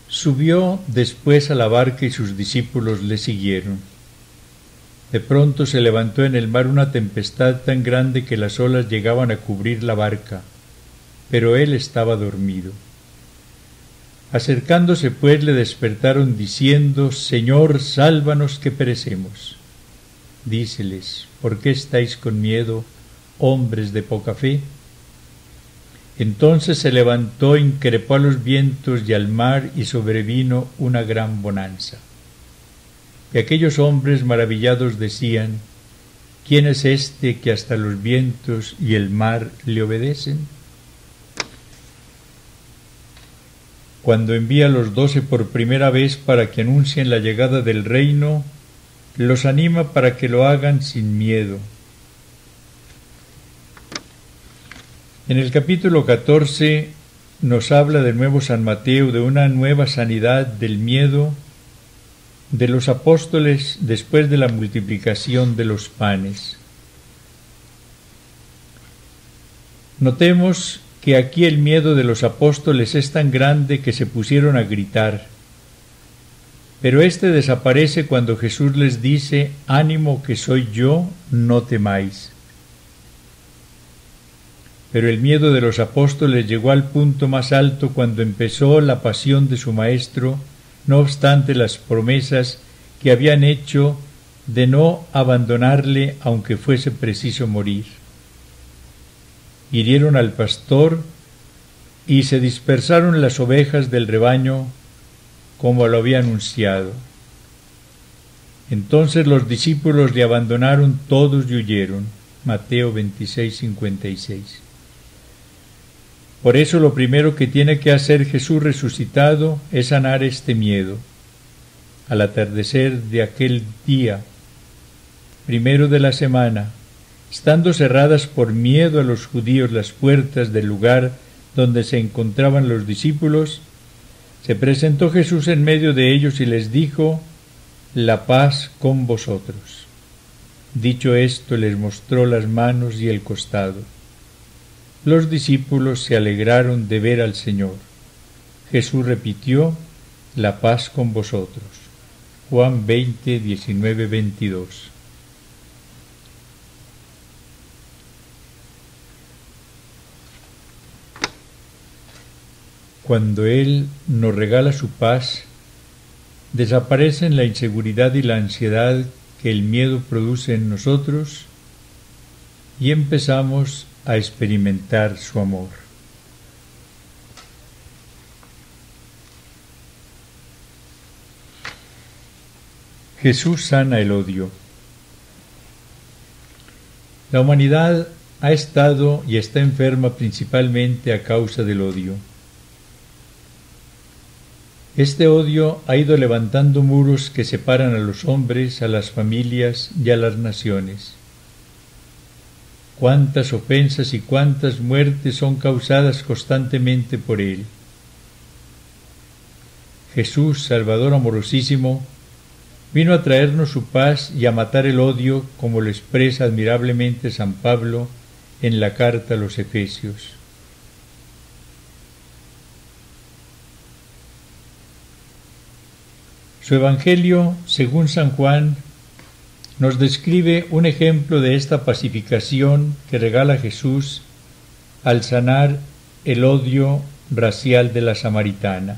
Speaker 4: Subió después a la barca y sus discípulos le siguieron. De pronto se levantó en el mar una tempestad tan grande que las olas llegaban a cubrir la barca, pero él estaba dormido. Acercándose pues le despertaron diciendo: Señor, sálvanos que perecemos. Díceles: ¿por qué estáis con miedo, hombres de poca fe? Entonces se levantó, increpó a los vientos y al mar, y sobrevino una gran bonanza. Y aquellos hombres maravillados decían: ¿quién es este que hasta los vientos y el mar le obedecen? Cuando envía a los 12 por primera vez para que anuncien la llegada del reino, los anima para que lo hagan sin miedo. En el capítulo 14 nos habla de nuevo San Mateo de una nueva sanidad del miedo de los apóstoles después de la multiplicación de los panes. Notemos que aquí el miedo de los apóstoles es tan grande que se pusieron a gritar, pero este desaparece cuando Jesús les dice: ánimo que soy yo, no temáis. Pero el miedo de los apóstoles llegó al punto más alto cuando empezó la pasión de su Maestro, no obstante las promesas que habían hecho de no abandonarle aunque fuese preciso morir. Hirieron al pastor y se dispersaron las ovejas del rebaño como lo había anunciado. Entonces los discípulos le abandonaron todos y huyeron. Mateo 26:56. Por eso lo primero que tiene que hacer Jesús resucitado es sanar este miedo. Al atardecer de aquel día, primero de la semana, estando cerradas por miedo a los judíos las puertas del lugar donde se encontraban los discípulos, se presentó Jesús en medio de ellos y les dijo: la paz con vosotros. Dicho esto, les mostró las manos y el costado. Los discípulos se alegraron de ver al Señor. Jesús repitió: La paz con vosotros. Juan 20, 19, 22. Cuando Él nos regala su paz, desaparecen la inseguridad y la ansiedad que el miedo produce en nosotros y empezamos a experimentar su amor. Jesús sana el odio. La humanidad ha estado y está enferma principalmente a causa del odio. Este odio ha ido levantando muros que separan a los hombres, a las familias y a las naciones. Cuántas ofensas y cuántas muertes son causadas constantemente por él. Jesús, Salvador amorosísimo, vino a traernos su paz y a matar el odio, como lo expresa admirablemente San Pablo en la carta a los Efesios. Su Evangelio, según San Juan, nos describe un ejemplo de esta pacificación que regala Jesús al sanar el odio racial de la samaritana.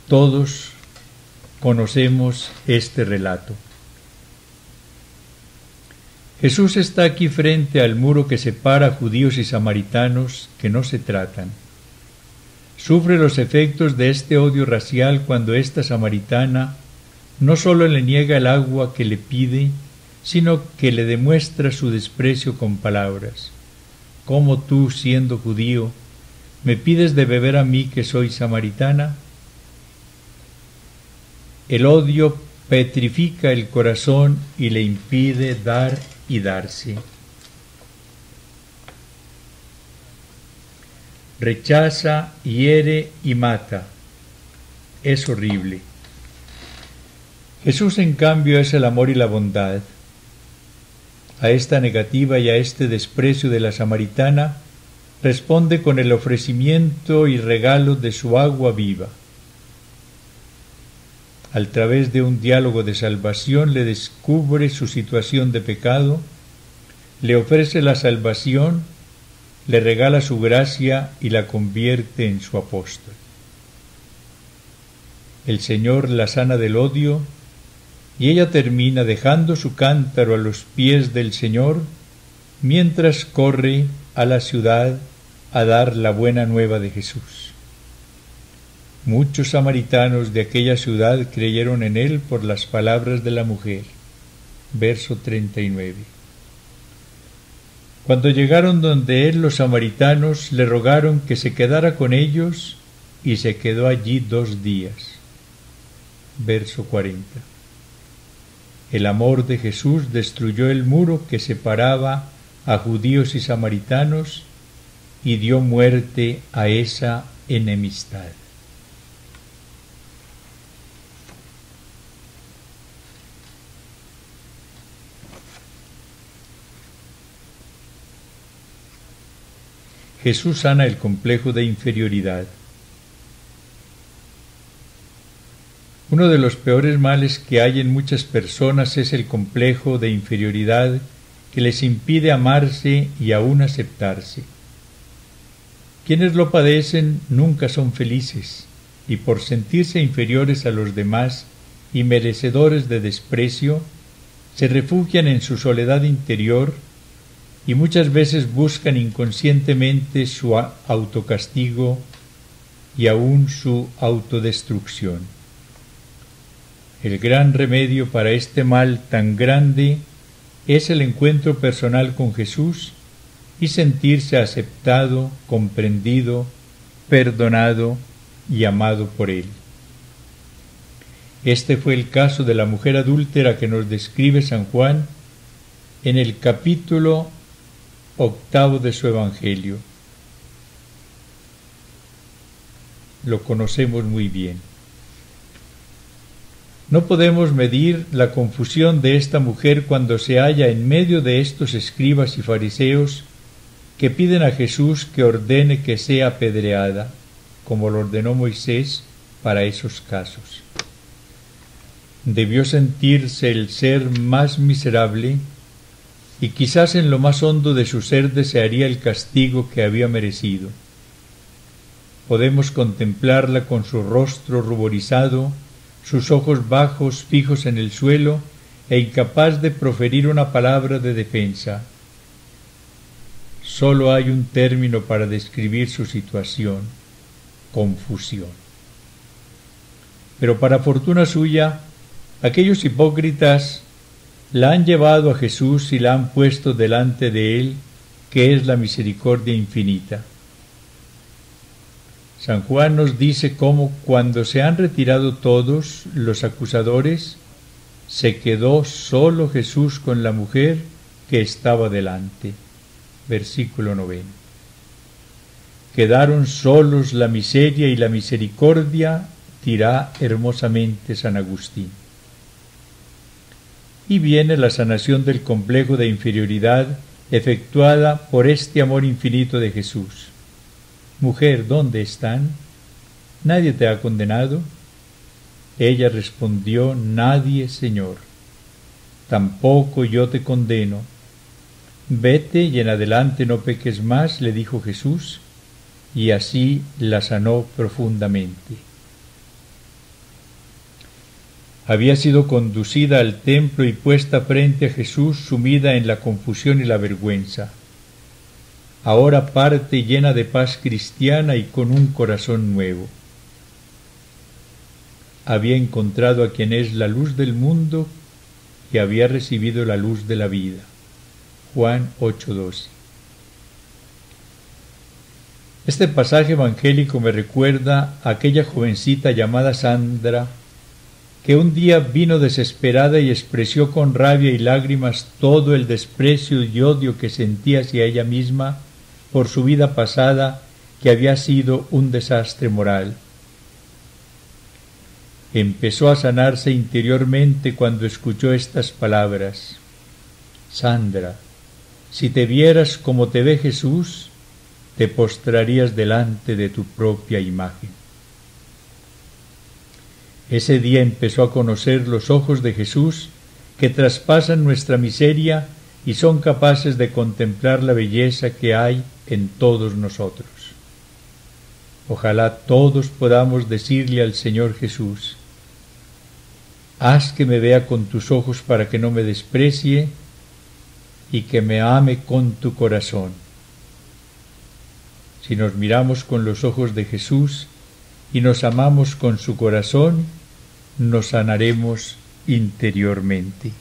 Speaker 4: Todos conocemos este relato. Jesús está aquí frente al muro que separa a judíos y samaritanos que no se tratan. Sufre los efectos de este odio racial cuando esta samaritana no solo le niega el agua que le pide, sino que le demuestra su desprecio con palabras. ¿Cómo tú, siendo judío, me pides de beber a mí que soy samaritana? El odio petrifica el corazón y le impide dar y darse. Rechaza, hiere y mata. Es horrible. Jesús, en cambio, es el amor y la bondad. A esta negativa y a este desprecio de la samaritana responde con el ofrecimiento y regalo de su agua viva. A través de un diálogo de salvación le descubre su situación de pecado, le ofrece la salvación, le regala su gracia y la convierte en su apóstol. El Señor la sana del odio y ella termina dejando su cántaro a los pies del Señor mientras corre a la ciudad a dar la buena nueva de Jesús. Muchos samaritanos de aquella ciudad creyeron en él por las palabras de la mujer. Verso 39. Cuando llegaron donde él, los samaritanos le rogaron que se quedara con ellos y se quedó allí 2 días. Verso 40. El amor de Jesús destruyó el muro que separaba a judíos y samaritanos y dio muerte a esa enemistad. Jesús sana el complejo de inferioridad. Uno de los peores males que hay en muchas personas es el complejo de inferioridad que les impide amarse y aún aceptarse. Quienes lo padecen nunca son felices y por sentirse inferiores a los demás y merecedores de desprecio, se refugian en su soledad interior y muchas veces buscan inconscientemente su autocastigo y aún su autodestrucción. El gran remedio para este mal tan grande es el encuentro personal con Jesús y sentirse aceptado, comprendido, perdonado y amado por Él. Este fue el caso de la mujer adúltera que nos describe San Juan en el capítulo 8 de su Evangelio. Lo conocemos muy bien. No podemos medir la confusión de esta mujer cuando se halla en medio de estos escribas y fariseos que piden a Jesús que ordene que sea apedreada, como lo ordenó Moisés para esos casos. Debió sentirse el ser más miserable y quizás en lo más hondo de su ser desearía el castigo que había merecido. Podemos contemplarla con su rostro ruborizado, sus ojos bajos fijos en el suelo e incapaz de proferir una palabra de defensa. Solo hay un término para describir su situación: confusión. Pero para fortuna suya, aquellos hipócritas la han llevado a Jesús y la han puesto delante de él, que es la misericordia infinita. San Juan nos dice cómo, cuando se han retirado todos los acusadores, se quedó solo Jesús con la mujer que estaba delante. Versículo 9. Quedaron solos la miseria y la misericordia, dirá hermosamente San Agustín. Y viene la sanación del complejo de inferioridad efectuada por este amor infinito de Jesús. Mujer, ¿dónde están? ¿Nadie te ha condenado? Ella respondió: nadie, Señor. Tampoco yo te condeno. Vete y en adelante no peques más, le dijo Jesús, y así la sanó profundamente. Había sido conducida al templo y puesta frente a Jesús, sumida en la confusión y la vergüenza. Ahora parte llena de paz cristiana y con un corazón nuevo. Había encontrado a quien es la luz del mundo y había recibido la luz de la vida. Juan 8:12. Este pasaje evangélico me recuerda a aquella jovencita llamada Sandra, que un día vino desesperada y expresó con rabia y lágrimas todo el desprecio y odio que sentía hacia ella misma por su vida pasada, que había sido un desastre moral. Empezó a sanarse interiormente cuando escuchó estas palabras: Sandra, si te vieras como te ve Jesús, te postrarías delante de tu propia imagen. Ese día empezó a conocer los ojos de Jesús, que traspasan nuestra miseria y son capaces de contemplar la belleza que hay en todos nosotros. Ojalá todos podamos decirle al Señor Jesús: haz que me vea con tus ojos para que no me desprecie y que me ame con tu corazón. Si nos miramos con los ojos de Jesús y nos amamos con su corazón, nos sanaremos interiormente.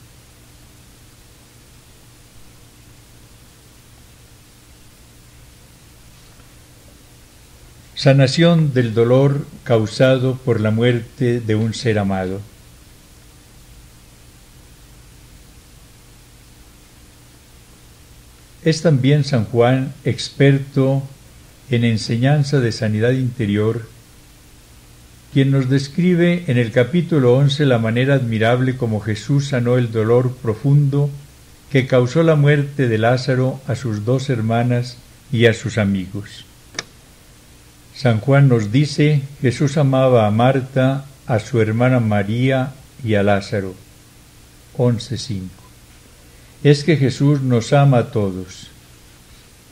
Speaker 4: Sanación del dolor causado por la muerte de un ser amado. Es también San Juan, experto en enseñanza de sanidad interior, quien nos describe en el capítulo 11 la manera admirable como Jesús sanó el dolor profundo que causó la muerte de Lázaro a sus dos hermanas y a sus amigos. San Juan nos dice: Jesús amaba a Marta, a su hermana María y a Lázaro. 11:5. Es que Jesús nos ama a todos.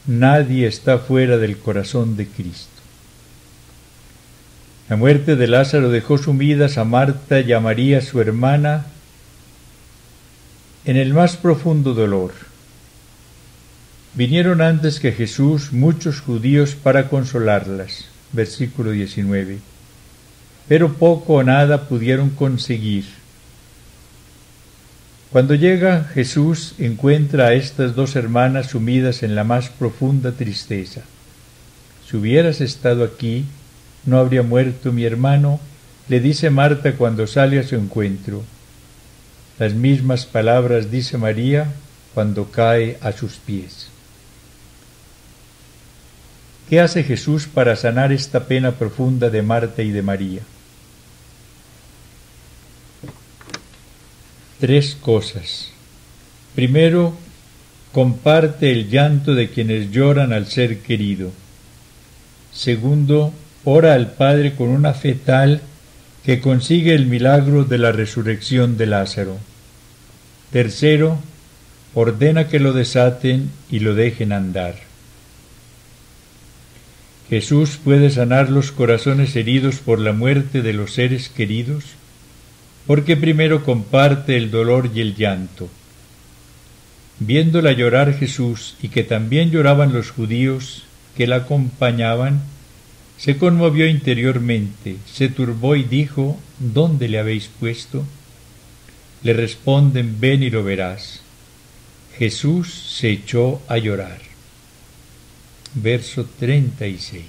Speaker 4: Nadie está fuera del corazón de Cristo. La muerte de Lázaro dejó sumidas a Marta y a María, su hermana, en el más profundo dolor. Vinieron antes que Jesús muchos judíos para consolarlas. Versículo 19. Pero poco o nada pudieron conseguir. Cuando llega Jesús, encuentra a estas dos hermanas sumidas en la más profunda tristeza. Si hubieras estado aquí, no habría muerto mi hermano, le dice Marta cuando sale a su encuentro. Las mismas palabras dice María cuando cae a sus pies. ¿Qué hace Jesús para sanar esta pena profunda de Marta y de María? 3 cosas. Primero, comparte el llanto de quienes lloran al ser querido. Segundo, ora al Padre con una fe tal que consigue el milagro de la resurrección de Lázaro. Tercero, ordena que lo desaten y lo dejen andar. Jesús puede sanar los corazones heridos por la muerte de los seres queridos, porque primero comparte el dolor y el llanto. Viéndola llorar Jesús y que también lloraban los judíos que la acompañaban, se conmovió interiormente, se turbó y dijo: ¿Dónde le habéis puesto? Le responden: ven y lo verás. Jesús se echó a llorar. Verso 36.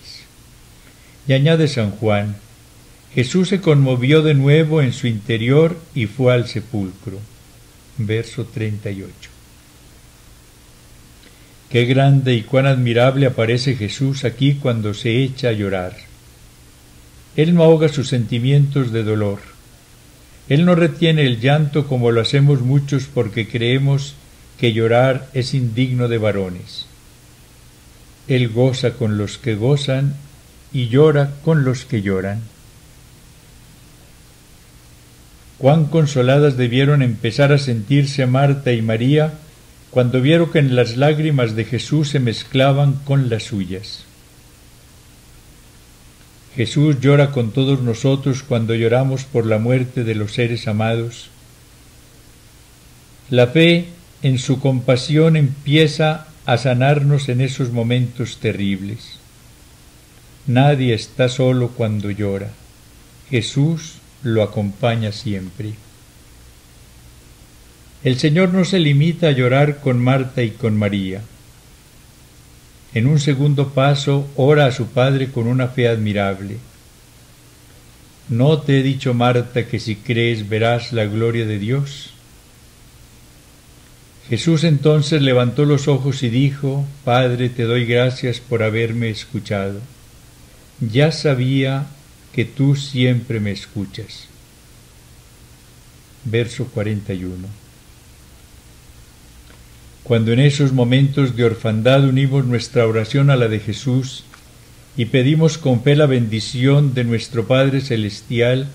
Speaker 4: Y añade San Juan: Jesús se conmovió de nuevo en su interior y fue al sepulcro. Verso 38. Qué grande y cuán admirable aparece Jesús aquí cuando se echa a llorar. Él no ahoga sus sentimientos de dolor. Él no retiene el llanto como lo hacemos muchos porque creemos que llorar es indigno de varones. Él goza con los que gozan y llora con los que lloran. Cuán consoladas debieron empezar a sentirse Marta y María cuando vieron que en las lágrimas de Jesús se mezclaban con las suyas. Jesús llora con todos nosotros cuando lloramos por la muerte de los seres amados. La fe en su compasión empieza a sanarnos en esos momentos terribles. Nadie está solo cuando llora. Jesús lo acompaña siempre. El Señor no se limita a llorar con Marta y con María. En un segundo paso, ora a su Padre con una fe admirable. ¿No te he dicho, Marta, que si crees verás la gloria de Dios? Jesús entonces levantó los ojos y dijo: Padre, te doy gracias por haberme escuchado. Ya sabía que tú siempre me escuchas. Verso 41. Cuando en esos momentos de orfandad unimos nuestra oración a la de Jesús y pedimos con fe la bendición de nuestro Padre Celestial,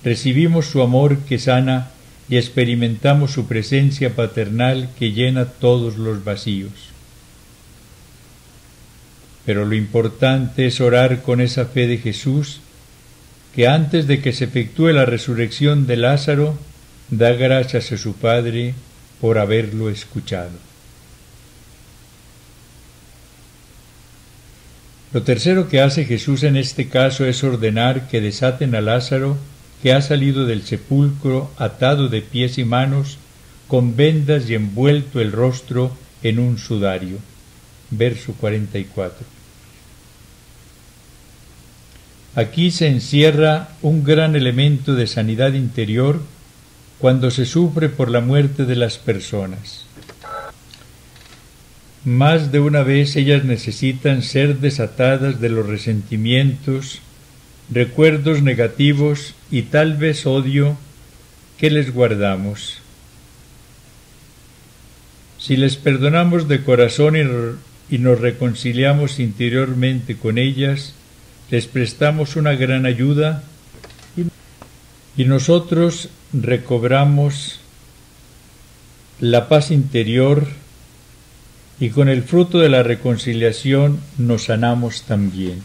Speaker 4: recibimos su amor que sana y experimentamos su presencia paternal que llena todos los vacíos. Pero lo importante es orar con esa fe de Jesús, que antes de que se efectúe la resurrección de Lázaro, da gracias a su Padre por haberlo escuchado. Lo tercero que hace Jesús en este caso es ordenar que desaten a Lázaro, que ha salido del sepulcro atado de pies y manos, con vendas y envuelto el rostro en un sudario. Verso 44. Aquí se encierra un gran elemento de sanidad interior cuando se sufre por la muerte de las personas. Más de una vez ellas necesitan ser desatadas de los resentimientos, recuerdos negativos y tal vez odio que les guardamos. Si les perdonamos de corazón y nos reconciliamos interiormente con ellas, les prestamos una gran ayuda y nosotros recobramos la paz interior y con el fruto de la reconciliación nos sanamos también.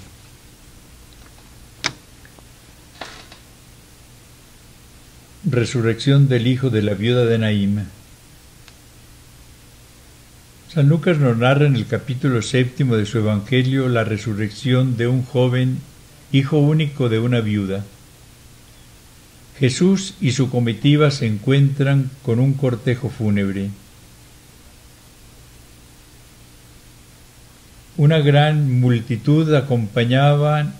Speaker 4: Resurrección del hijo de la viuda de Naim. San Lucas nos narra en el capítulo 7 de su Evangelio la resurrección de un joven, hijo único de una viuda. Jesús y su comitiva se encuentran con un cortejo fúnebre. Una gran multitud acompañaban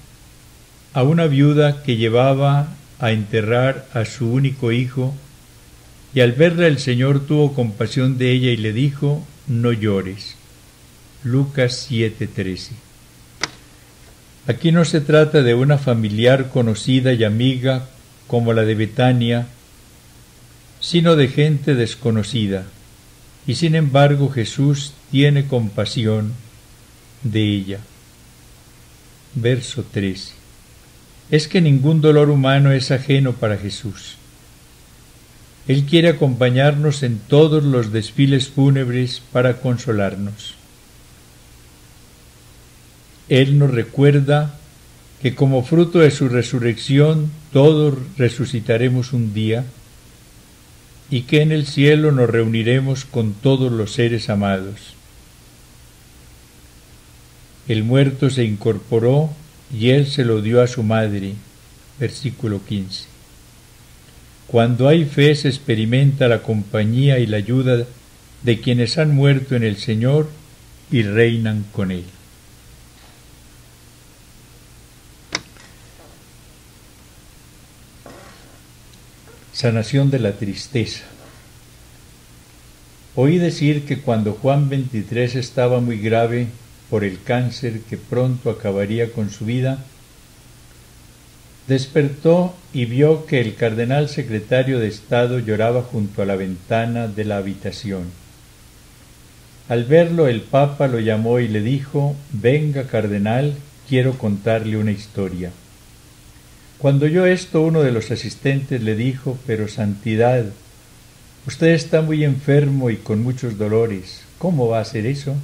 Speaker 4: a una viuda que llevaba a enterrar a su único hijo, y al verla el Señor tuvo compasión de ella y le dijo: no llores. Lucas 7:13. Aquí no se trata de una familiar conocida y amiga como la de Betania, sino de gente desconocida, y sin embargo Jesús tiene compasión de ella. Verso 13. Es que ningún dolor humano es ajeno para Jesús. Él quiere acompañarnos en todos los desfiles fúnebres para consolarnos. Él nos recuerda que como fruto de su resurrección todos resucitaremos un día y que en el cielo nos reuniremos con todos los seres amados. El muerto se incorporó y él se lo dio a su madre. Versículo 15. Cuando hay fe se experimenta la compañía y la ayuda de quienes han muerto en el Señor y reinan con Él. Sanación de la tristeza. Oí decir que cuando Juan 23 estaba muy grave por el cáncer que pronto acabaría con su vida, despertó y vio que el cardenal secretario de Estado lloraba junto a la ventana de la habitación. Al verlo, el Papa lo llamó y le dijo: «Venga, cardenal, quiero contarle una historia». Cuando oyó esto, uno de los asistentes le dijo: «Pero, Santidad, usted está muy enfermo y con muchos dolores. ¿Cómo va a hacer eso?».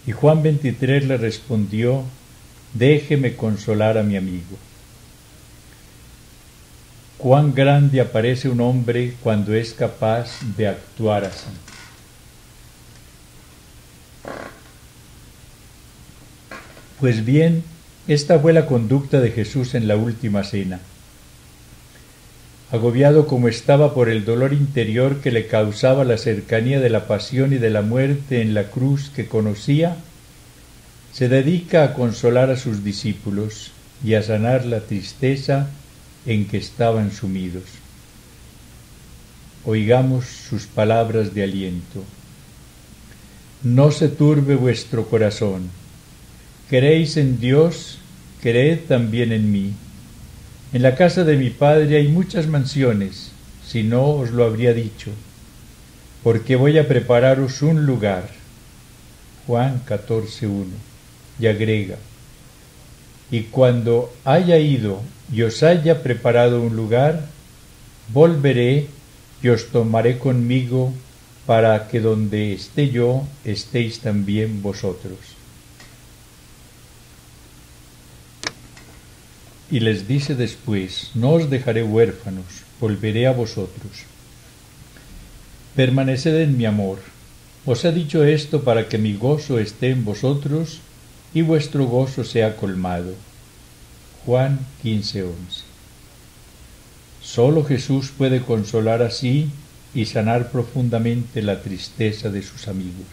Speaker 4: Y Juan 23 le respondió: «Déjeme consolar a mi amigo». Cuán grande aparece un hombre cuando es capaz de actuar así. Pues bien, esta fue la conducta de Jesús en la última cena. Agobiado como estaba por el dolor interior que le causaba la cercanía de la pasión y de la muerte en la cruz que conocía, se dedica a consolar a sus discípulos y a sanar la tristeza en que estaban sumidos. Oigamos sus palabras de aliento. No se turbe vuestro corazón. ¿Creéis en Dios? Creed también en mí. En la casa de mi Padre hay muchas mansiones, si no os lo habría dicho, porque voy a prepararos un lugar. Juan 14:1. Y agrega: y cuando haya ido y os haya preparado un lugar, volveré y os tomaré conmigo, para que donde esté yo, estéis también vosotros. Y les dice después: no os dejaré huérfanos, volveré a vosotros. Permaneced en mi amor. Os he dicho esto para que mi gozo esté en vosotros y vuestro gozo sea colmado. Juan 15:11. Solo Jesús puede consolar así y sanar profundamente la tristeza de sus amigos.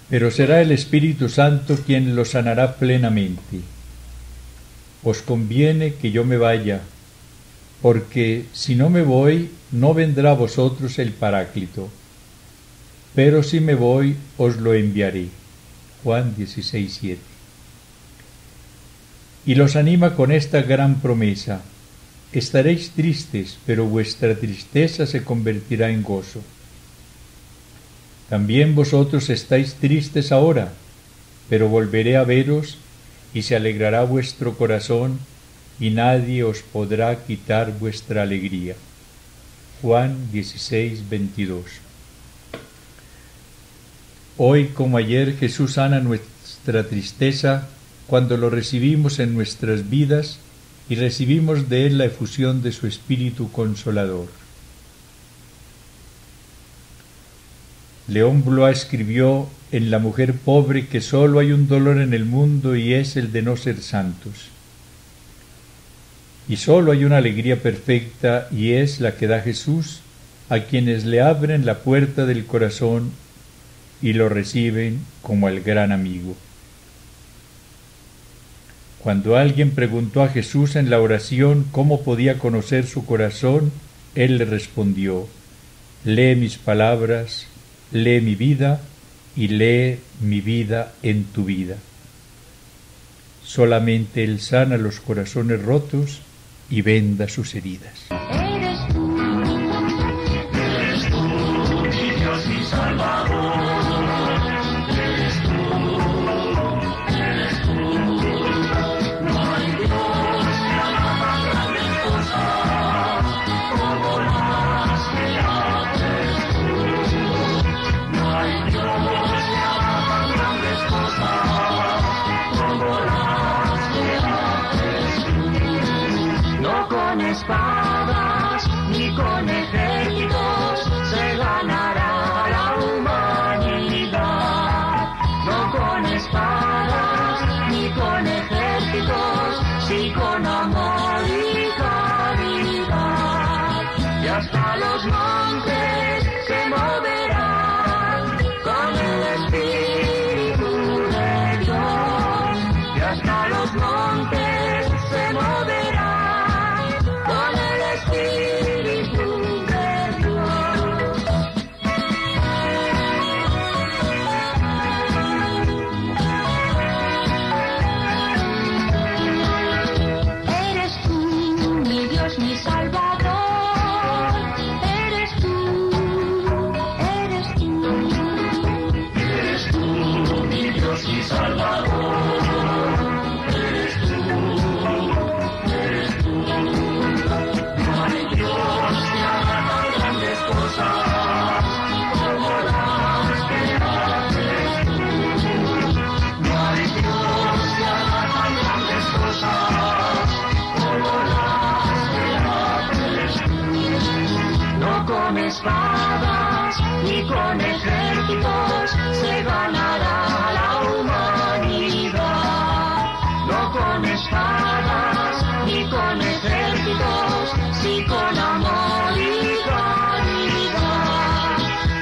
Speaker 4: Pero será el Espíritu Santo quien lo sanará plenamente. Os conviene que yo me vaya, porque si no me voy, no vendrá a vosotros el Paráclito. Pero si me voy, os lo enviaré. Juan 16:7. Y los anima con esta gran promesa: estaréis tristes, pero vuestra tristeza se convertirá en gozo. También vosotros estáis tristes ahora, pero volveré a veros y se alegrará vuestro corazón y nadie os podrá quitar vuestra alegría. Juan 16:22. Hoy como ayer Jesús sana nuestra tristeza cuando lo recibimos en nuestras vidas y recibimos de Él la efusión de su Espíritu Consolador. León Blois escribió en La mujer pobre que sólo hay un dolor en el mundo y es el de no ser santos. Y sólo hay una alegría perfecta y es la que da Jesús a quienes le abren la puerta del corazón y lo reciben como al gran amigo. Cuando alguien preguntó a Jesús en la oración cómo podía conocer su corazón, Él le respondió: lee mis palabras, lee mi vida y lee mi vida en tu vida. Solamente Él sana los corazones rotos y venda sus heridas.
Speaker 2: Eres tú,
Speaker 1: espadas ni con ejércitos se ganará la humanidad. No con espadas ni con ejércitos, sí con amor y caridad. Y hasta los montes se moverán con el Espíritu de Dios. Y hasta los montes se moverán con el Espíritu de Dios. Eres tú, mi Dios, mi Salvador. Eres tú, eres tú. Eres tú, mi Dios, mi Salvador. Eres tú, eres tú. No hay Dios que haga tan grandes cosas como las que haces tú. No hay Dios que haga tan grandes cosas como las que haces tú. No con espadas ni con ejércitos se ganará la humanidad. No con espadas ni con ejércitos, sí con amor y caridad.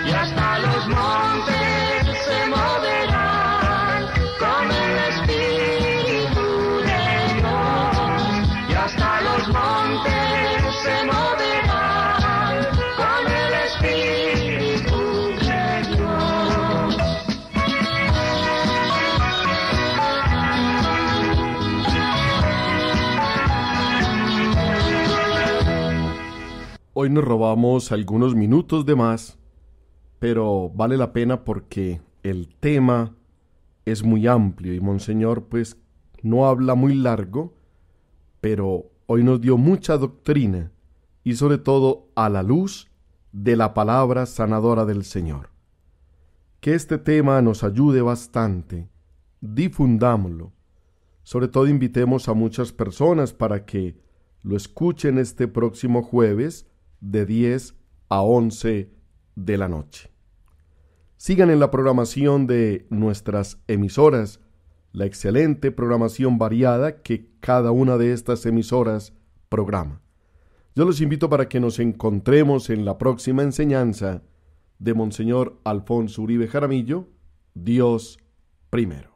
Speaker 1: Y hasta los montes se moverán con el Espíritu de Dios. Y hasta los montes se moverán con el Espíritu de Dios.
Speaker 3: Hoy nos robamos algunos minutos de más, pero vale la pena porque el tema es muy amplio y Monseñor pues no habla muy largo, pero hoy nos dio mucha doctrina y sobre todo a la luz de la palabra sanadora del Señor. Que este tema nos ayude bastante, difundámoslo, sobre todo invitemos a muchas personas para que lo escuchen este próximo jueves de 10 a 11 de la noche. Sigan en la programación de nuestras emisoras, la excelente programación variada que cada una de estas emisoras programa. Yo los invito para que nos encontremos en la próxima enseñanza de Monseñor Alfonso Uribe Jaramillo, Dios primero.